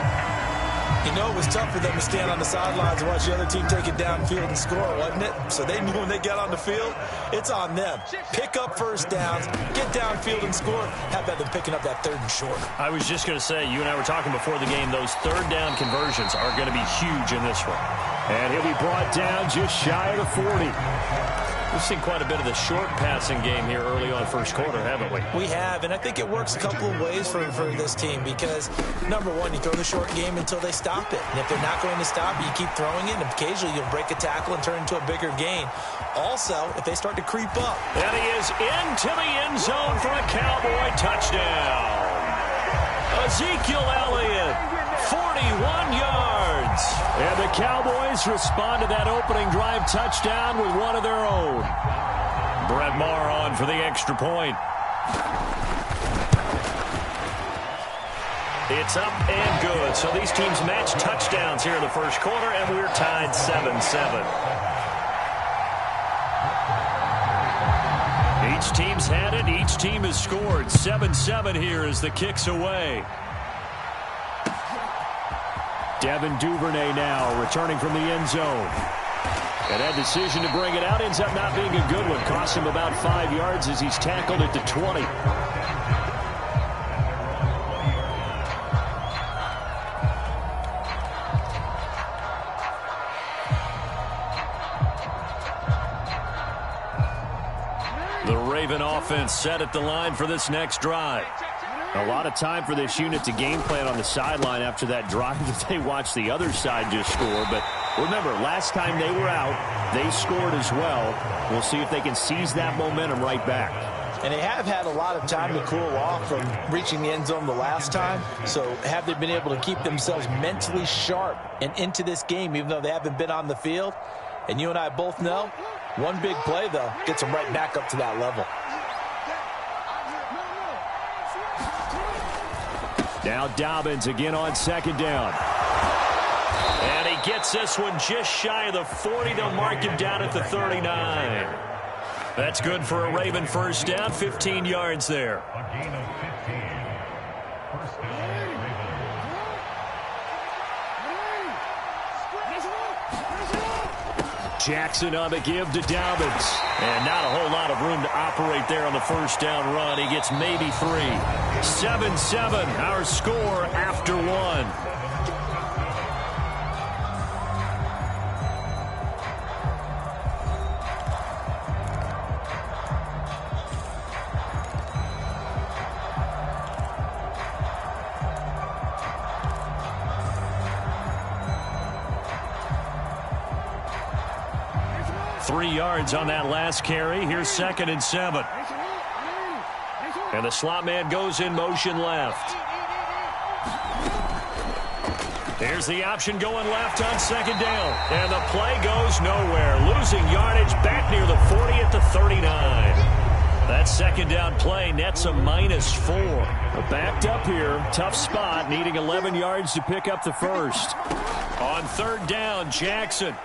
You know, it was tough for them to stand on the sidelines and watch the other team take it downfield and score, wasn't it? So they knew when they got on the field, it's on them. Pick up first downs, get downfield and score. How about them picking up that 3rd and short?
I was just going to say, you and I were talking before the game, those 3rd down conversions are going to be huge in this one. And he'll be brought down just shy of the 40. We've seen quite a bit of the short passing game here early on first quarter, haven't we?
We have, and I think it works a couple of ways for this team, because, number one, you throw the short game until they stop it. And if they're not going to stop it, you keep throwing it, and occasionally you'll break a tackle and turn into a bigger gain. Also, if they start to creep up.
And he is into the end zone for a Cowboy touchdown. Ezekiel Elliott, 41 yards. And the Cowboys respond to that opening drive touchdown with one of their own. Brett Maher on for the extra point. It's up and good. So these teams match touchdowns here in the first quarter, and we're tied 7-7. Each team's had it. Each team has scored. 7-7 here as the kick's away. Devin Duvernay now returning from the end zone. And that decision to bring it out ends up not being a good one. Cost him about 5 yards as he's tackled at the 20. The Raven offense set at the line for this next drive. A lot of time for this unit to game plan on the sideline after that drive that they watched the other side just score. But remember, last time they were out, they scored as well. We'll see if they can seize that momentum right back.
And they have had a lot of time to cool off from reaching the end zone the last time. So have they been able to keep themselves mentally sharp and into this game, even though they haven't been on the field? And you and I both know, one big play, though, gets them right back up to that level.
Now Dobbins again on second down. And he gets this one just shy of the 40. They'll mark him down at the 39. That's good for a Raven first down. 15 yards there.
A gain of 15. First down, Raven.
Jackson on the give to Dobbins. And not a whole lot of room to operate there on the first down run. He gets maybe 3. 7-7, our score after 1. 3 yards on that last carry. Here's 2nd and 7. And the slot man goes in motion left. Here's the option going left on 2nd down. And the play goes nowhere. Losing yardage back near the 40 at the 39. That 2nd down play nets a -4. Backed up here. Tough spot. Needing 11 yards to pick up the first. On 3rd down, Jackson.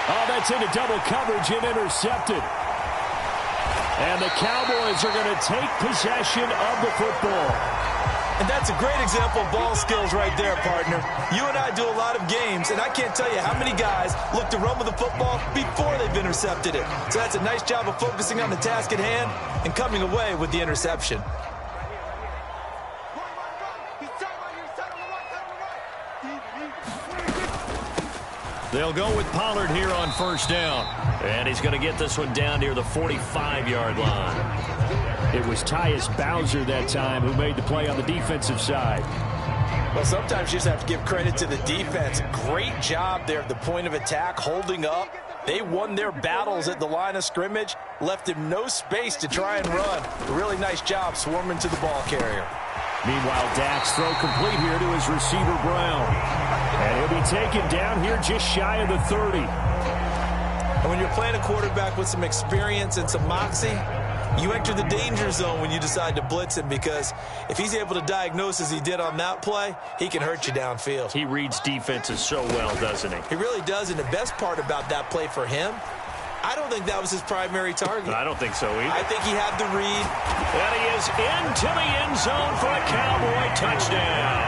Oh, that's into double coverage and intercepted. And the Cowboys are going to take possession of the football.
And that's a great example of ball skills right there, partner. You and I do a lot of games, and I can't tell you how many guys look to run with the football before they've intercepted it. So that's a nice job of focusing on the task at hand and coming away with the interception.
They'll go with Pollard here on 1st down. And he's going to get this one down near the 45-yard line. It was Tyus Bowser that time who made the play on the defensive side.
Well, sometimes you just have to give credit to the defense. Great job there at the point of attack, holding up. They won their battles at the line of scrimmage, left him no space to try and run. A really nice job swarming to the ball carrier.
Meanwhile, Dak's throw complete here to his receiver, Brown. And he'll be taken down here just shy of the 30.
And when you're playing a quarterback with some experience and some moxie, you enter the danger zone when you decide to blitz him, because if he's able to diagnose as he did on that play, he can hurt you downfield.
He reads defenses so well, doesn't he?
He really does, and the best part about that play for him, I don't think that was his primary target.
I don't think so either.
I think he had the read.
And he is into the end zone for a Cowboy touchdown.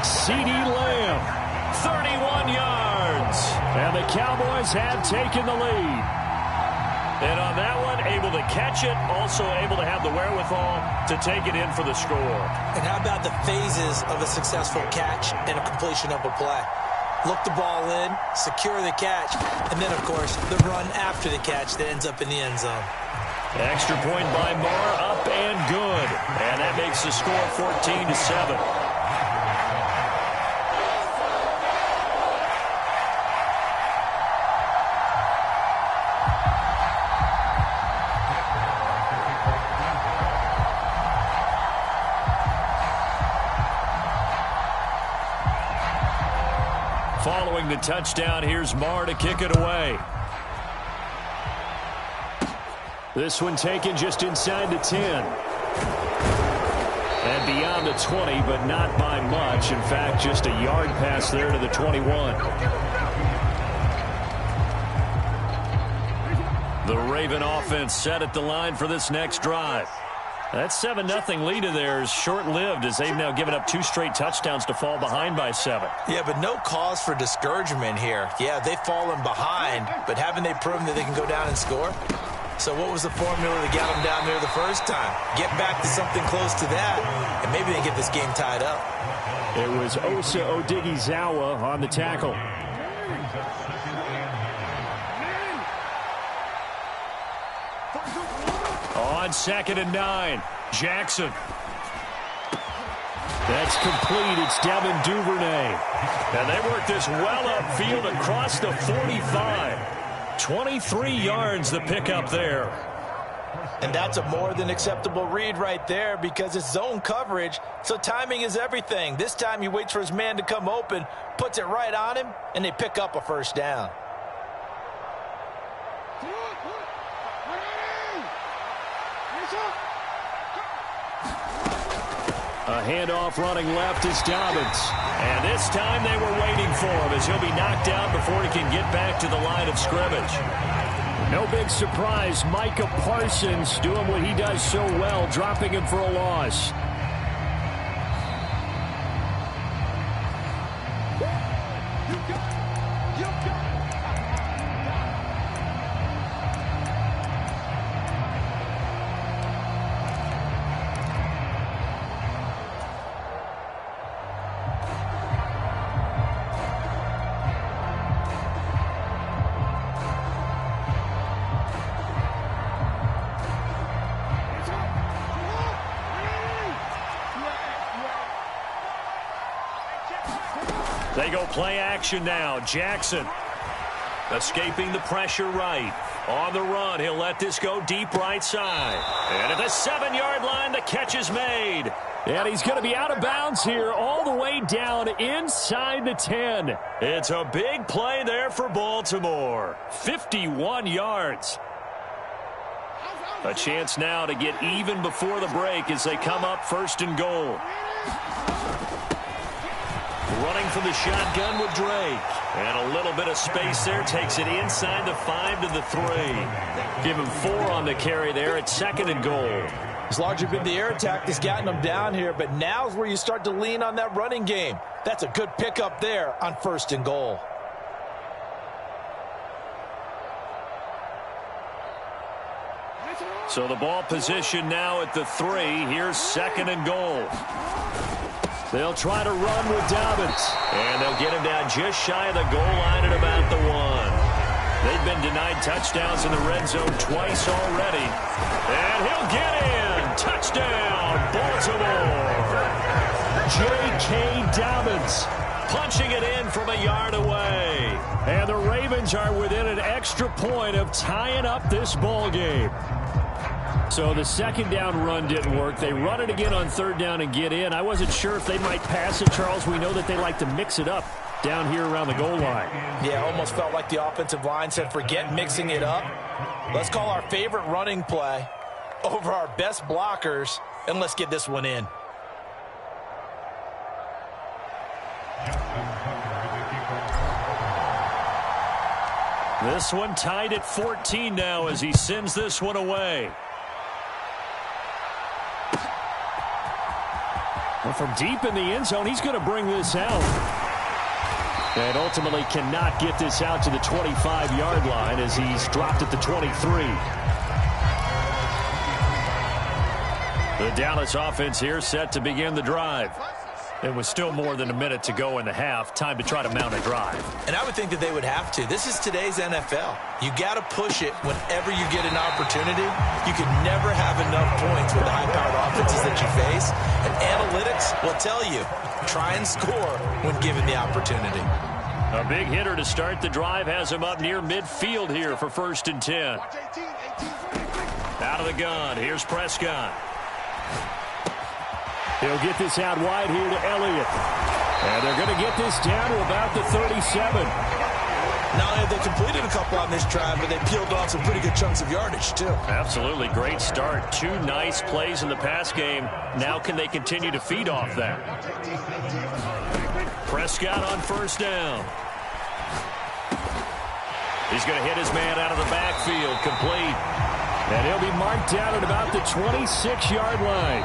CeeDee Lamb, 31 yards. And the Cowboys have taken the lead. And on that one, able to catch it, also able to have the wherewithal to take it in for the score.
And how about the phases of a successful catch and a completion of a play? Look the ball in, secure the catch, and then, of course, the run after the catch that ends up in the end zone.
Extra point by Maher, up and good. And that makes the score 14-7. throwing the touchdown. Here's Marr to kick it away. This one taken just inside the 10. And beyond the 20, but not by much. In fact, just a yard pass there to the 21. The Raven offense set at the line for this next drive. That 7-0 lead of theirs short-lived as they've now given up 2 straight touchdowns to fall behind by 7.
Yeah, but no cause for discouragement here. Yeah, they've fallen behind, but haven't they proven that they can go down and score? So what was the formula that got them down there the first time? Get back to something close to that, and maybe they get this game tied up.
It was Osa Odighizuwa on the tackle. On 2nd and 9, Jackson. That's complete. It's Devin Duvernay. And they work this well upfield across the 45. 23 yards the pickup there.
And that's a more than acceptable read right there because it's zone coverage, so timing is everything. This time he waits for his man to come open, puts it right on him, and they pick up a first down.
A handoff running left is Dobbins. And this time they were waiting for him as he'll be knocked out before he can get back to the line of scrimmage. No big surprise. Micah Parsons doing what he does so well, dropping him for a loss. They go play action now. Jackson escaping the pressure right. On the run, he'll let this go deep right side. And at the 7-yard line, the catch is made. And he's going to be out of bounds here all the way down inside the 10. It's a big play there for Baltimore. 51 yards. A chance now to get even before the break as they come up 1st and goal. Running from the shotgun with Drake. And a little bit of space there. Takes it inside the 5 to the 3. Give him 4 on the carry there at 2nd and goal.
It's largely been the air attack that's gotten them down here, but now's where you start to lean on that running game. That's a good pickup there on 1st and goal.
So the ball position now at the 3. Here's 2nd and goal. They'll try to run with Dobbins. And they'll get him down just shy of the goal line at about the 1. They've been denied touchdowns in the red zone twice already. And he'll get in. Touchdown, Baltimore. J.K. Dobbins punching it in from a yard away. And the Ravens are within an extra point of tying up this ball game. So the 2nd down run didn't work. They run it again on 3rd down and get in. I wasn't sure if they might pass it, Charles. We know that they like to mix it up down here around the goal line.
Yeah, almost felt like the offensive line said, forget mixing it up. Let's call our favorite running play over our best blockers, and let's get this one in.
This one tied at 14 now as he sends this one away. Well, from deep in the end zone, he's going to bring this out. And ultimately cannot get this out to the 25-yard line as he's dropped at the 23. The Dallas offense here set to begin the drive. It was still more than a minute to go in the half. Time to try to mount a drive.
And I would think that they would have to. This is today's NFL. You got to push it whenever you get an opportunity. You can never have enough points with the high-powered offenses that you face. And analytics will tell you, try and score when given the opportunity.
A big hitter to start the drive has him up near midfield here for 1st and 10. Out of the gun. Here's Prescott. He'll get this out wide here to Elliott. And they're going to get this down to about the 37.
Not only have they completed a couple on this drive, but they peeled off some pretty good chunks of yardage, too.
Absolutely. Great start. 2 nice plays in the pass game. Now can they continue to feed off that? Prescott on first down. He's going to hit his man out of the backfield. Complete. And he'll be marked down at about the 26-yard line.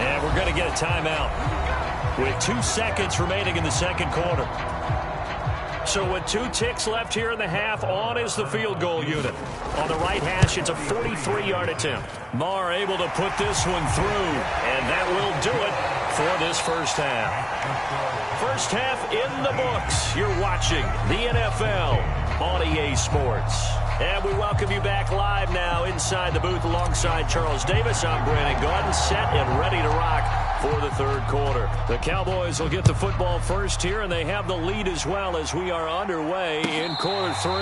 And we're going to get a timeout with 2 seconds remaining in the second quarter. So with 2 ticks left here in the half, on is the field goal unit. On the right hash, it's a 43-yard attempt. Marr able to put this one through, and that will do it for this first half. First half in the books. You're watching the NFL on EA Sports. And we welcome you back live now inside the booth alongside Charles Davis. I'm Brandon Gaudin, set and ready to rock for the third quarter. The Cowboys will get the football first here, and they have the lead as well as we are underway in quarter 3.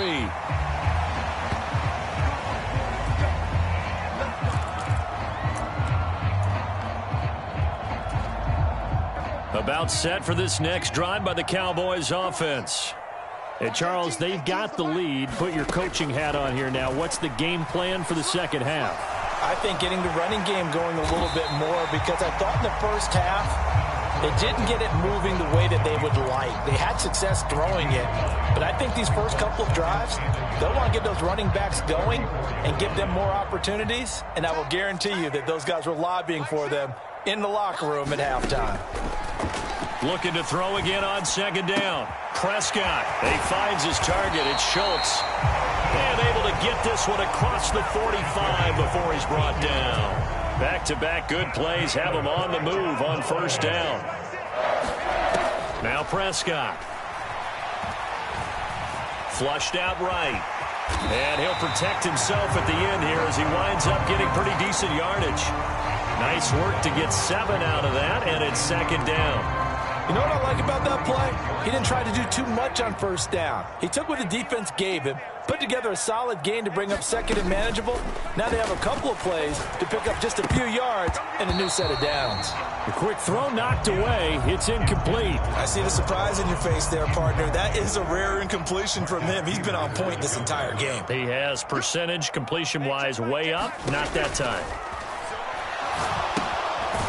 About set for this next drive by the Cowboys offense. And Charles, they've got the lead. Put your coaching hat on here now. What's the game plan for the second half?
I think getting the running game going a little bit more, because I thought in the first half they didn't get it moving the way that they would like. They had success throwing it, but I think these first couple of drives, they'll want to get those running backs going and give them more opportunities, and I will guarantee you that those guys were lobbying for them in the locker room at halftime.
Looking to throw again on second down. Prescott, he finds his target. It's Schultz. And able to get this one across the 45 before he's brought down. Back-to-back good plays have him on the move on first down. Now Prescott. Flushed out right. And he'll protect himself at the end here as he winds up getting pretty decent yardage. Nice work to get 7 out of that, and it's second down.
You know what I like about that play? He didn't try to do too much on first down. He took what the defense gave him, put together a solid gain to bring up second and manageable. Now they have a couple of plays to pick up just a few yards and a new set of downs.
The quick throw knocked away. It's incomplete.
I see the surprise in your face there, partner. That is a rare incompletion from him. He's been on point this entire game.
He has percentage completion-wise way up. Not that time.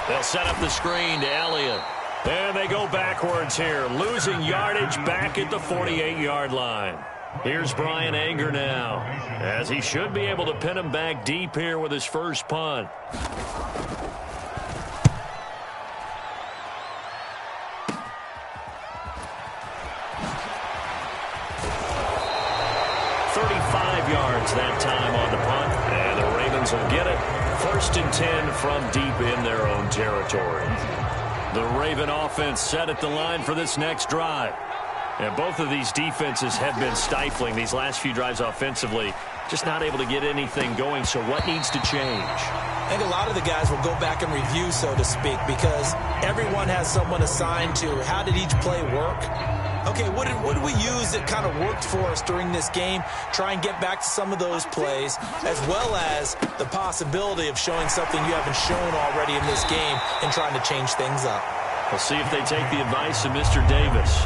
They'll set up the screen to Elliott. And they go backwards here, losing yardage back at the 48-yard line. Here's Brian Anger now, as he should be able to pin him back deep here with his first punt. Yards that time on the punt, and the Ravens will get it. 1st and 10 from deep in their own territory. The Raven offense set at the line for this next drive. And both of these defenses have been stifling these last few drives offensively. Just not able to get anything going, so what needs to change?
I think a lot of the guys will go back and review, so to speak, because everyone has someone assigned to how did each play work. Okay, what did we use that kind of worked for us during this game? Try and get back to some of those plays, as well as the possibility of showing something you haven't shown already in this game and trying to change things up.
We'll see if they take the advice of Mr. Davis.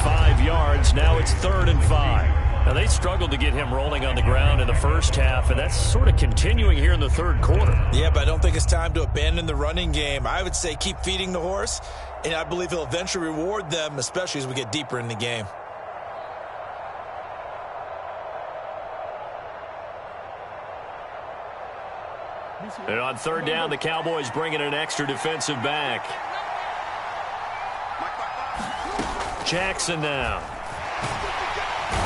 5 yards, now it's 3rd and 5. Now, they struggled to get him rolling on the ground in the first half, and that's sort of continuing here in the third quarter.
Yeah, but I don't think it's time to abandon the running game. I would say keep feeding the horse, and I believe he'll eventually reward them, especially as we get deeper in the game.
And on 3rd down, the Cowboys bring in an extra defensive back. Jackson now.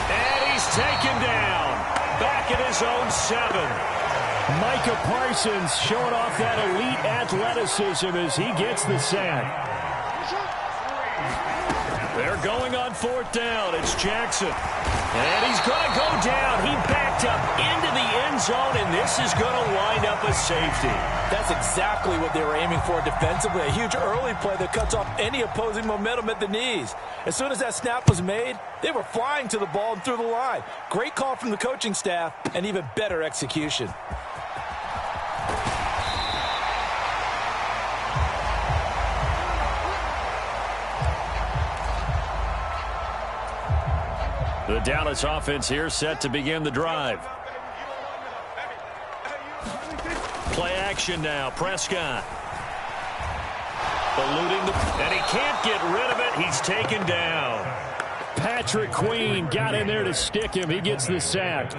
And he's taken down. Back at his own 7. Micah Parsons showing off that elite athleticism as he gets the sack. They're going on 4th down. It's Jackson. And he's going to go down. He backed up into the end zone, and this is going to wind up a safety.
That's exactly what they were aiming for defensively. A huge early play that cuts off any opposing momentum at the knees. As soon as that snap was made, they were flying to the ball and through the line. Great call from the coaching staff and even better execution.
The Dallas offense here set to begin the drive. Play action now. Prescott. Eluding and he can't get rid of it. He's taken down. Patrick Queen got in there to stick him. He gets the sack.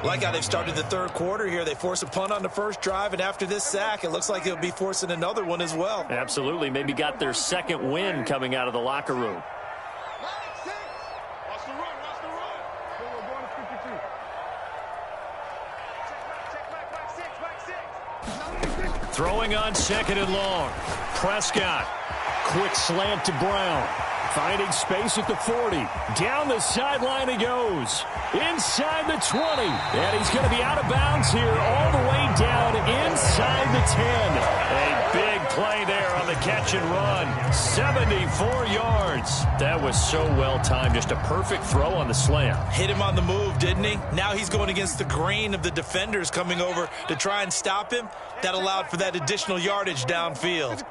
Like how they've started the third quarter here. They force a punt on the first drive, and after this sack, it looks like they'll be forcing another one as well.
Absolutely. Maybe got their second win coming out of the locker room. Throwing on second and long. Prescott. Quick slant to Brown. Finding space at the 40. Down the sideline he goes. Inside the 20. And he's going to be out of bounds here all the way down inside the 10. A big play there on the catch and run. 74 yards. That was so well timed. Just a perfect throw on the slam.
Hit him on the move, didn't he? Now he's going against the grain of the defenders coming over to try and stop him. That allowed for that additional yardage downfield.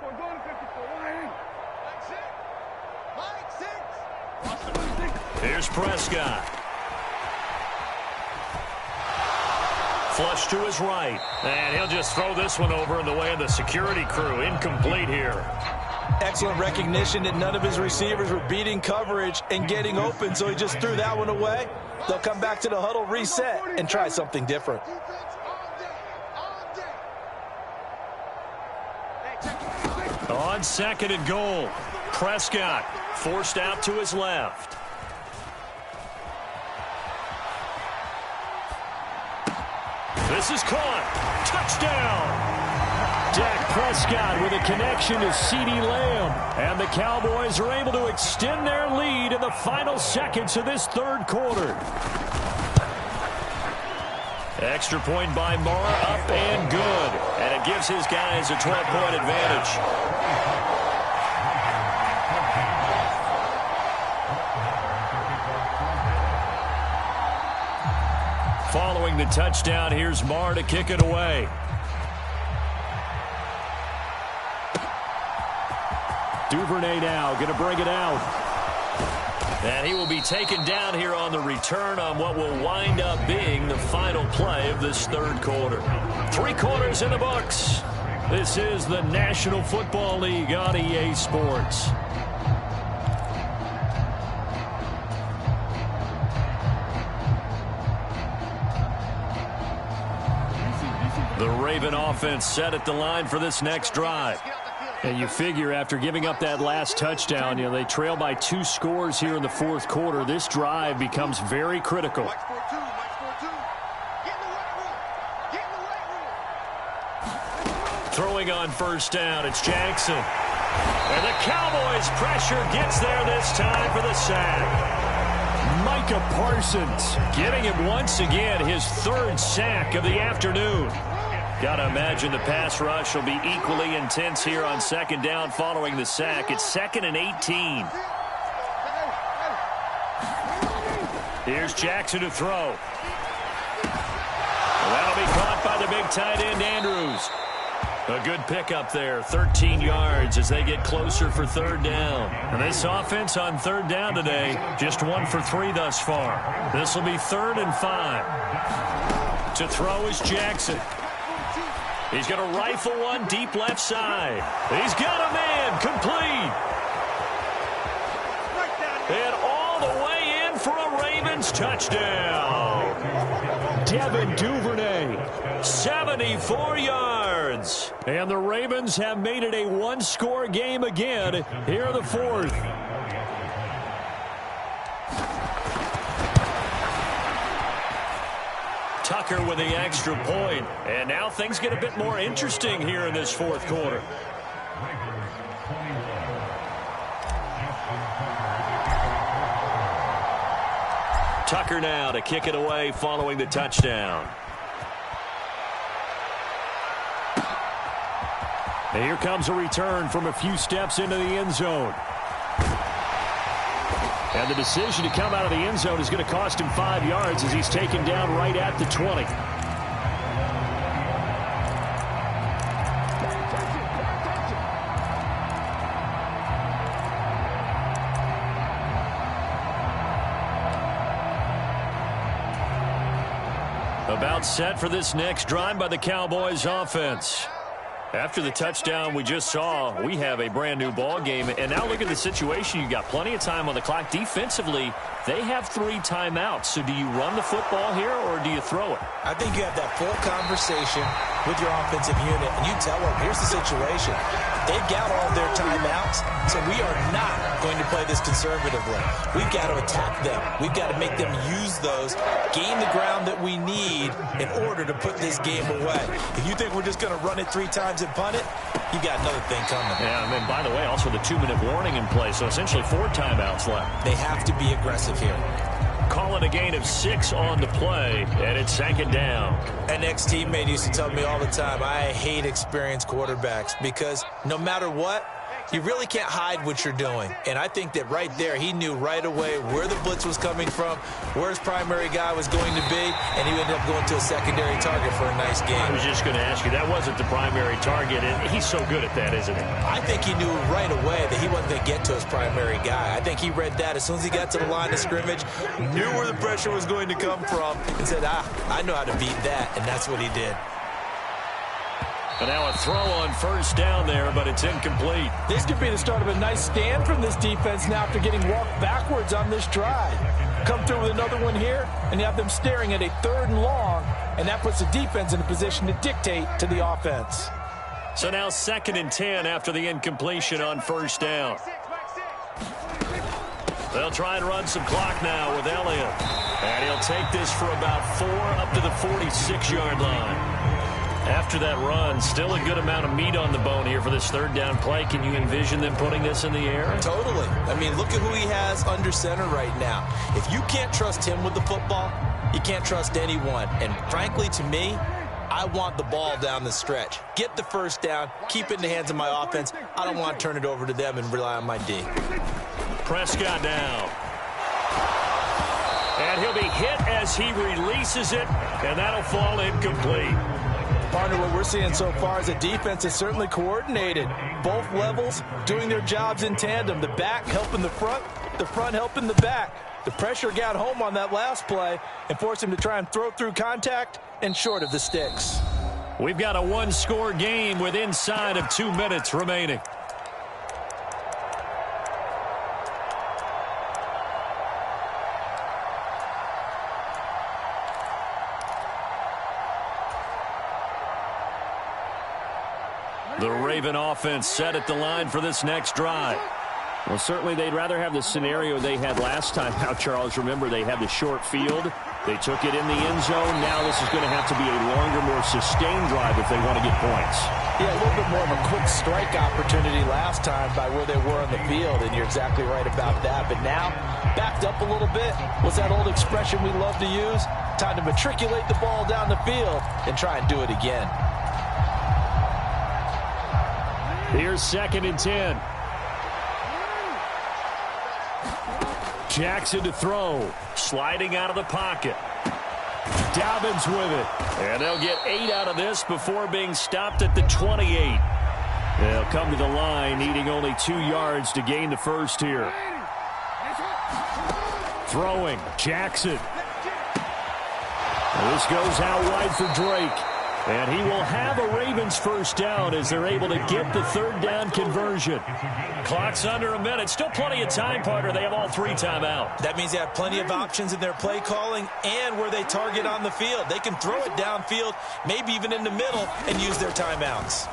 Here's Prescott. Flush to his right. And he'll just throw this one over in the way of the security crew. Incomplete here.
Excellent recognition that none of his receivers were beating coverage and getting open, so he just threw that one away. They'll come back to the huddle, reset, and try something different.
On second and goal, Prescott forced out to his left. This is caught. Touchdown. Dak Prescott with a connection to CeeDee Lamb. And the Cowboys are able to extend their lead in the final seconds of this third quarter. Extra point by Marr, up and good. And it gives his guys a 12-point advantage. Following the touchdown, here's Marr to kick it away. Duvernay now going to bring it out. And he will be taken down here on the return on what will wind up being the final play of this third quarter. 3 quarters in the books. This is the National Football League on EA Sports. The Raven offense set at the line for this next drive. And you figure after giving up that last touchdown, they trail by 2 scores here in the fourth quarter. This drive becomes very critical. Throwing on first down, it's Jackson. And the Cowboys' pressure gets there this time for the sack. Micah Parsons getting him once again, his 3rd sack of the afternoon. Got to imagine the pass rush will be equally intense here on second down following the sack. It's 2nd and 18. Here's Jackson to throw. That'll be caught by the big tight end, Andrews. A good pickup there, 13 yards as they get closer for third down. And this offense on third down today, just 1 for 3 thus far. This will be 3rd and 5. To throw is Jackson. He's going to rifle one deep left side. He's got a man complete. And all the way in for a Ravens touchdown. Devin Duvernay, 74 yards. And the Ravens have made it a 1-score game again here in the fourth. Tucker with the extra point. And now things get a bit more interesting here in this fourth quarter. Tucker now to kick it away following the touchdown. And here comes a return from a few steps into the end zone. And the decision to come out of the end zone is going to cost him 5 yards as he's taken down right at the 20. About set for this next drive by the Cowboys offense. After the touchdown we just saw, we have a brand new ball game. And now look at the situation. You got plenty of time on the clock. Defensively, they have 3 timeouts. So do you run the football here or do you throw it?
I think you have that full conversation with your offensive unit, and you tell them, here's the situation. They've got all of their timeouts, so we are not going to play this conservatively. We've got to attack them. We've got to make them use those, gain the ground that we need in order to put this game away. If you think we're just going to run it 3 times and punt it, you got another thing coming.
Yeah, and then, by the way, also the 2-minute warning in play, so essentially 4 timeouts left.
They have to be aggressive here.
Calling a gain of 6 on the play, and it's 2nd down.
An ex-teammate used to tell me all the time, I hate experienced quarterbacks because no matter what, you really can't hide what you're doing. And I think that right there, he knew right away where the blitz was coming from, where his primary guy was going to be, and he ended up going to a secondary target for a nice game.
I was just going to ask you, that wasn't the primary target, and he's so good at that, isn't he?
I think he knew right away that he wasn't going to get to his primary guy. I think he read that as soon as he got to the line of scrimmage, knew where the pressure was going to come from, and said, I know how to beat that, and that's what he did.
And now a throw on 1st down there, but it's incomplete.
This could be the start of a nice stand from this defense now after getting walked backwards on this drive. Come through with another one here, and you have them staring at a 3rd and long, and that puts the defense in a position to dictate to the offense.
So now 2nd and 10 after the incompletion on 1st down. They'll try and run some clock now with Elliott. And he'll take this for about 4 up to the 46-yard line. After that run, still a good amount of meat on the bone here for this 3rd down play. Can you envision them putting this in the air?
Totally. I mean, look at who he has under center right now. If you can't trust him with the football, you can't trust anyone. And frankly, to me, I want the ball down the stretch. Get the 1st down, keep it in the hands of my offense. I don't want to turn it over to them and rely on my D.
Prescott down. And he'll be hit as he releases it, and that'll fall incomplete.
Partner, what we're seeing so far is a defense is certainly coordinated. Both levels doing their jobs in tandem. The back helping the front helping the back. The pressure got home on that last play and forced him to try and throw through contact and short of the sticks.
We've got a 1-score game with inside of 2 minutes remaining. The Raven offense set at the line for this next drive.
Well, certainly they'd rather have the scenario they had last time. Now, Charles, remember, they had the short field. They took it in the end zone. Now this is going to have to be a longer, more sustained drive if they want to get points.
Yeah, a little bit more of a quick strike opportunity last time by where they were on the field, and you're exactly right about that. But now, backed up a little bit. What's that old expression we love to use? Time to matriculate the ball down the field and try and do it again.
Here's 2nd and 10. Jackson to throw. Sliding out of the pocket. Dobbins with it. And they'll get 8 out of this before being stopped at the 28. They'll come to the line, needing only 2 yards to gain the 1st here. Throwing. Jackson. This goes out wide for Drake. And he will have a Ravens 1st down as they're able to get the 3rd down conversion. Clock's under a minute. Still plenty of time, partner. They have all 3 timeouts.
That means they have plenty of options in their play calling and where they target on the field. They can throw it downfield, maybe even in the middle, and use their timeouts.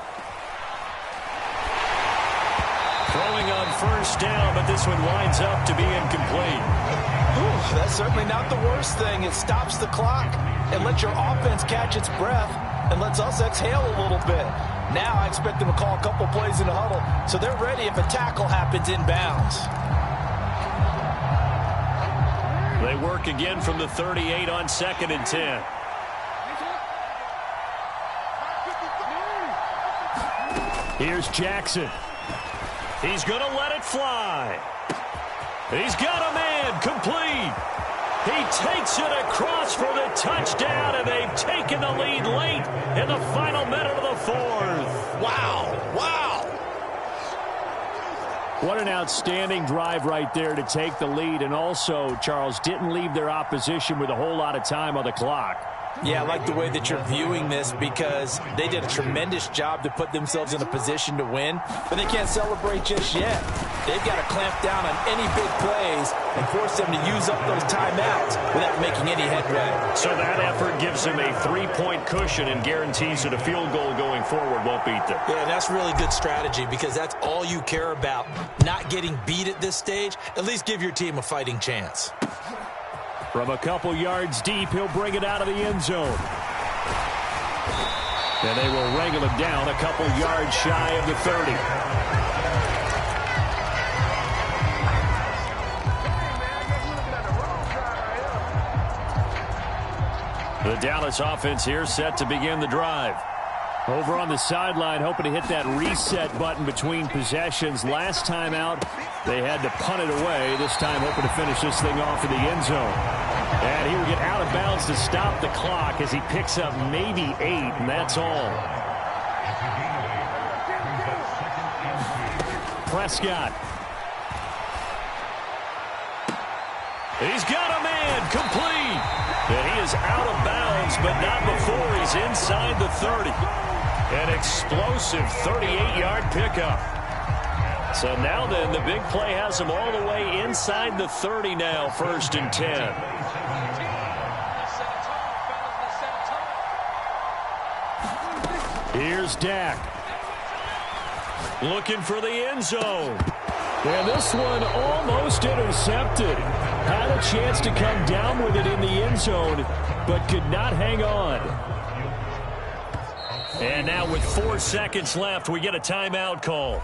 Throwing on 1st down, but this one winds up to be incomplete.
Ooh, that's certainly not the worst thing. It stops the clock and lets your offense catch its breath and lets us exhale a little bit. Now I expect them to call a couple plays in the huddle so they're ready if a tackle happens inbounds.
They work again from the 38 on 2nd and 10. Here's Jackson. He's going to let it fly. He's got a man complete. He takes it across for the touchdown, and they've taken the lead late in the final minute of the 4th.
Wow, wow.
What an outstanding drive right there to take the lead, and also, Charles, didn't leave their opposition with a whole lot of time on the clock.
Yeah, I like the way that you're viewing this because they did a tremendous job to put themselves in a position to win, but they can't celebrate just yet. They've got to clamp down on any big plays and force them to use up those timeouts without making any headway.
So that effort gives them a 3-point cushion and guarantees that a field goal going forward won't beat them.
Yeah, that's really good strategy because that's all you care about, not getting beat at this stage. At least give your team a fighting chance.
From a couple yards deep, he'll bring it out of the end zone. And they will wrangle him down a couple yards shy of the 30. The Dallas offense here set to begin the drive. Over on the sideline, hoping to hit that reset button between possessions. Last time out, they had to punt it away. This time, hoping to finish this thing off in the end zone. And he will get out of bounds to stop the clock as he picks up maybe 8, and that's all. Prescott. He's got a man complete. And he is out of bounds, but not before he's inside the 30. An explosive 38-yard pickup. So now then, the big play has him all the way inside the 30 now, 1st and 10. Here's Dak. Looking for the end zone. And this one almost intercepted. Had a chance to come down with it in the end zone, but could not hang on. And now with 4 seconds left, we get a timeout call.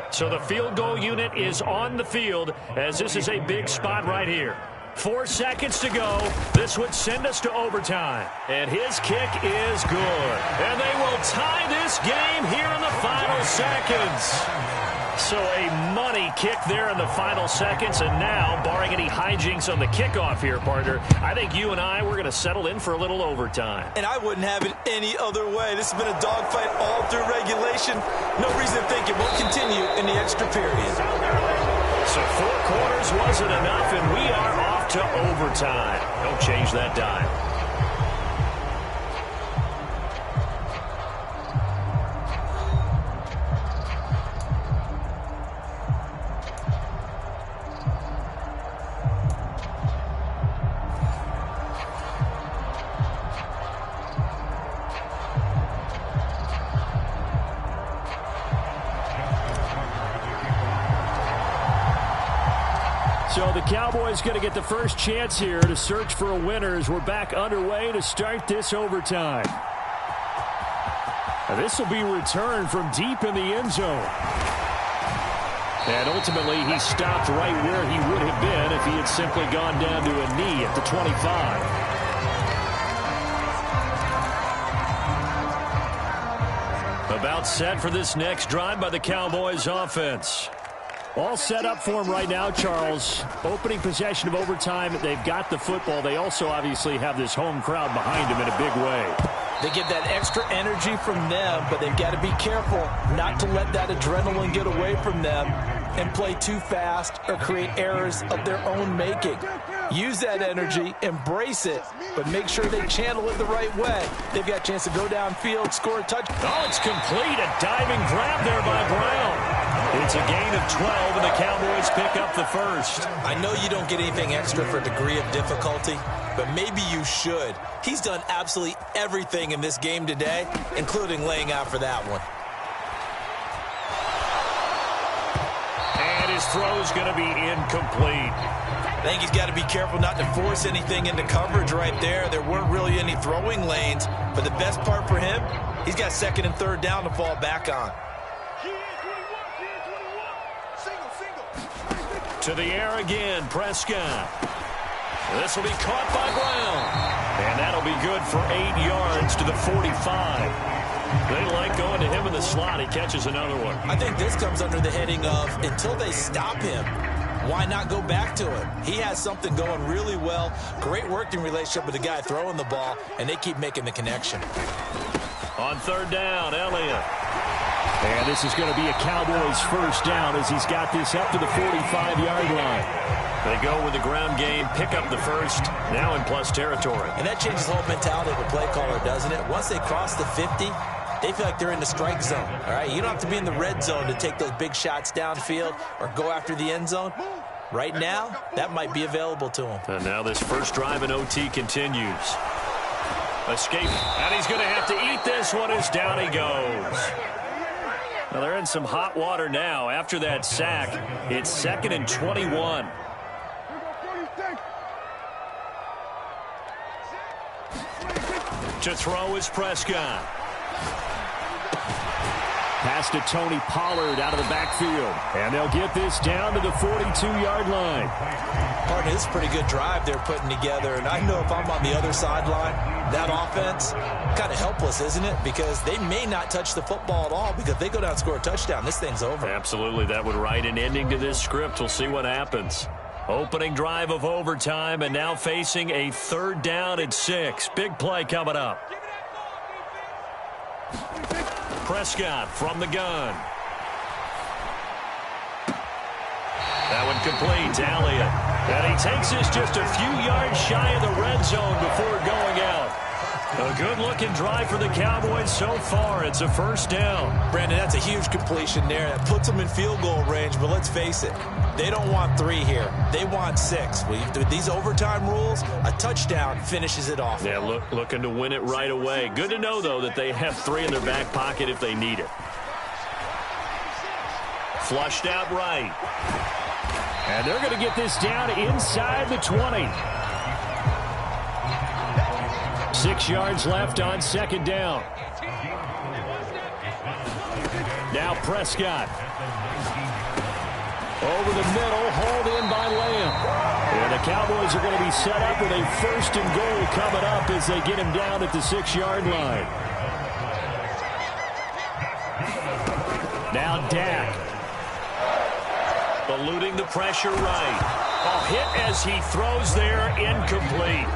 So the field goal unit is on the field as this is a big spot right here. 4 seconds to go. This would send us to overtime. And his kick is good. And they will tie this game here in the final seconds. So a money kick there in the final seconds. And now, barring any hijinks on the kickoff here, partner, I think you and I, we're going to settle in for a little overtime.
And I wouldn't have it any other way. This has been a dogfight all through regulation. No reason to think it won't continue in the extra period.
So 4 quarters wasn't enough, and we are off to overtime. Don't change that dime. So the Cowboys going to get the first chance here to search for a winner as we're back underway to start this overtime. Now this will be returned from deep in the end zone. And ultimately he stopped right where he would have been if he had simply gone down to a knee at the 25. About set for this next drive by the Cowboys offense. All set up for him right now, Charles. Opening possession of overtime. They've got the football. They also obviously have this home crowd behind them in a big way.
They get that extra energy from them, but they've got to be careful not to let that adrenaline get away from them and play too fast or create errors of their own making. Use that energy, embrace it, but make sure they channel it the right way. They've got a chance to go downfield, score a touchdown.
Oh, it's complete. A diving grab there by Brown. It's a gain of 12, and the Cowboys pick up the first.
I know you don't get anything extra for degree of difficulty, but maybe you should. He's done absolutely everything in this game today, including laying out for that one.
And his throw's going to be incomplete.
I think he's got to be careful not to force anything into coverage right there. There weren't really any throwing lanes, but the best part for him, he's got 2nd and 3rd down to fall back on.
To the air again, Prescott. This will be caught by Brown. And that'll be good for 8 yards to the 45. They like going to him in the slot. He catches another one.
I think this comes under the heading of until they stop him, why not go back to him? He has something going really well. Great working relationship with the guy throwing the ball, and they keep making the connection.
On 3rd down, Elliott. And this is going to be a Cowboys first down as he's got this up to the 45-yard line.
They go with the ground game, pick up the first, now in plus territory.
And that changes the whole mentality of a play caller, doesn't it? Once they cross the 50, they feel like they're in the strike zone. All right, you don't have to be in the red zone to take those big shots downfield or go after the end zone. Right now, that might be available to him.
And now this first drive in OT continues. Escape, and he's going to have to eat this one as down he goes. Well, they're in some hot water now. After that sack, it's 2nd and 21. To throw is Prescott.
Pass to Tony Pollard out of the backfield. And they'll get this down to the 42-yard line.
Partner, this is a pretty good drive they're putting together. And I know if I'm on the other sideline, that offense, kind of helpless, isn't it? Because they may not touch the football at all, because if they go down and score a touchdown, this thing's over.
Absolutely. That would write an ending to this script. We'll see what happens. Opening drive of overtime, and now facing a 3rd down and 6. Big play coming up. Prescott from the gun. That one complete to Elliott. And he takes this just a few yards shy of the red zone before going out. A good-looking drive for the Cowboys so far. It's a first down.
Brandon, that's a huge completion there. That puts them in field goal range, but let's face it. They don't want 3 here. They want 6. With these overtime rules, a touchdown finishes it off.
Yeah, looking to win it right away. Good to know, though, that they have 3 in their back pocket if they need it. Flushed out right.
And they're going to get this down inside the 20. 6 yards left on 2nd down. Now Prescott. Over the middle, hauled in by Lamb. And the Cowboys are going to be set up with a 1st and goal coming up as they get him down at the 6-yard line. Now Dak.
Eluding the pressure right. A hit as he throws there, incomplete.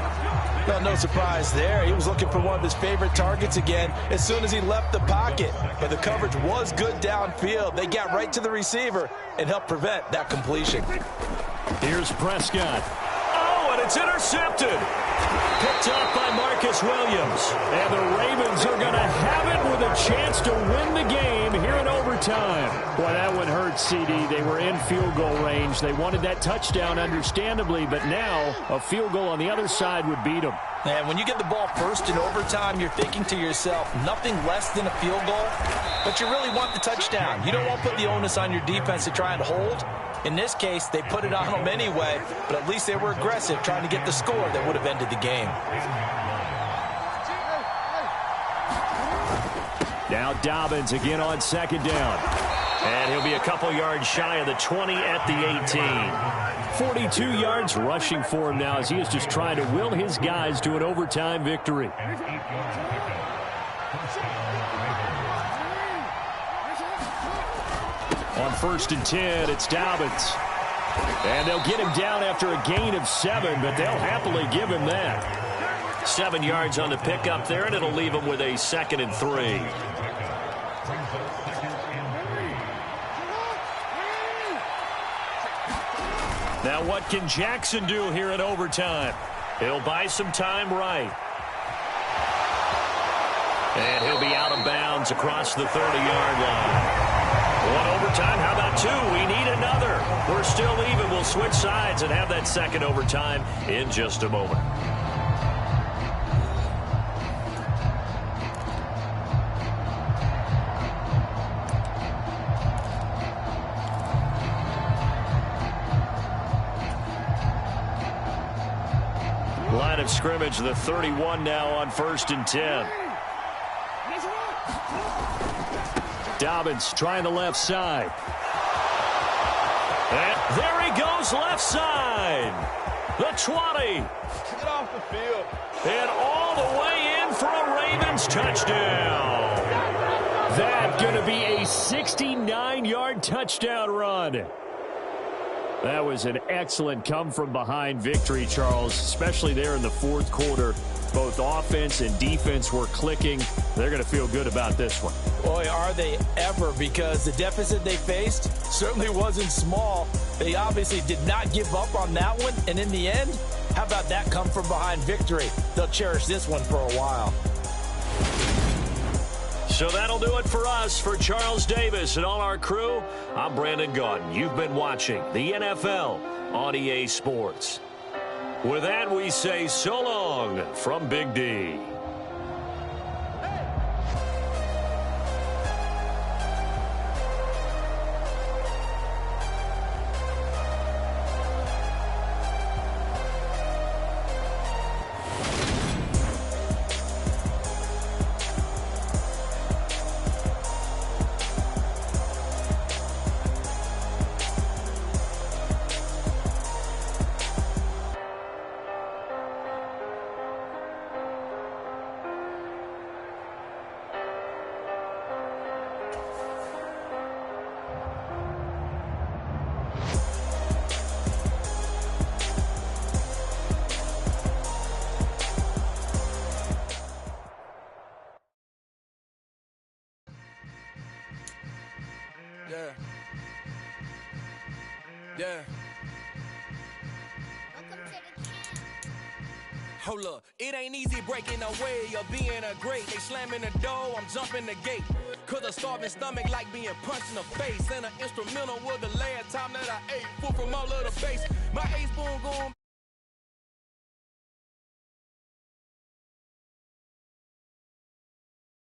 Well, no surprise there. He was looking for one of his favorite targets again as soon as he left the pocket. But the coverage was good downfield. They got right to the receiver and helped prevent that completion.
Here's Prescott.
Oh, and it's intercepted. Picked up by Marcus Williams.
And the Ravens are going to have it with a chance to win the game here in overtime. Boy, that one hurt, CD. They were in field goal range. They wanted that touchdown, understandably, but now a field goal on the other side would beat them.
And when you get the ball first in overtime, you're thinking to yourself, nothing less than a field goal, but you really want the touchdown. You don't want to put the onus on your defense to try and hold. In this case, they put it on them anyway, but at least they were aggressive, trying to get the score that would have ended the game.
Now Dobbins again on 2nd down.
And he'll be a couple yards shy of the 20 at the 18.
42 yards rushing for him now as he is just trying to will his guys to an overtime victory. On 1st and 10, it's Dobbins. And they'll get him down after a gain of 7, but they'll happily give him that.
7 yards on the pickup there, and it'll leave him with a 2nd and 3. Now what can Jackson do here in overtime? He'll buy some time right. And he'll be out of bounds across the 30-yard line. One overtime, how about 2? We need another. We're still even. We'll switch sides and have that 2nd overtime in just a moment. Line of scrimmage, the 31 now on 1st and 10.
Dobbins trying the left side.
And there he goes, left side. The 20.
Get off the field.
And all the way in for a Ravens touchdown.
That's going to be a 69-yard touchdown run. That was an excellent come-from-behind victory, Charles, especially there in the 4th quarter. Both offense and defense were clicking. They're going to feel good about this one.
Boy, are they ever, because the deficit they faced certainly wasn't small. They obviously did not give up on that one, and in the end, how about that come from behind victory? They'll cherish this one for a while.
So that'll do it for us. For Charles Davis and all our crew, I'm Brandon Gaudin. You've been watching the NFL on EA Sports. With that, we say so long from Big D.
Yeah. Hold up, it ain't easy breaking away or being a great. They slamming the door, I'm jumping the gate. Cause a starving stomach like being punched in the face. And an instrumental was the last time that I ate. Food from all of the base. My ace spoon going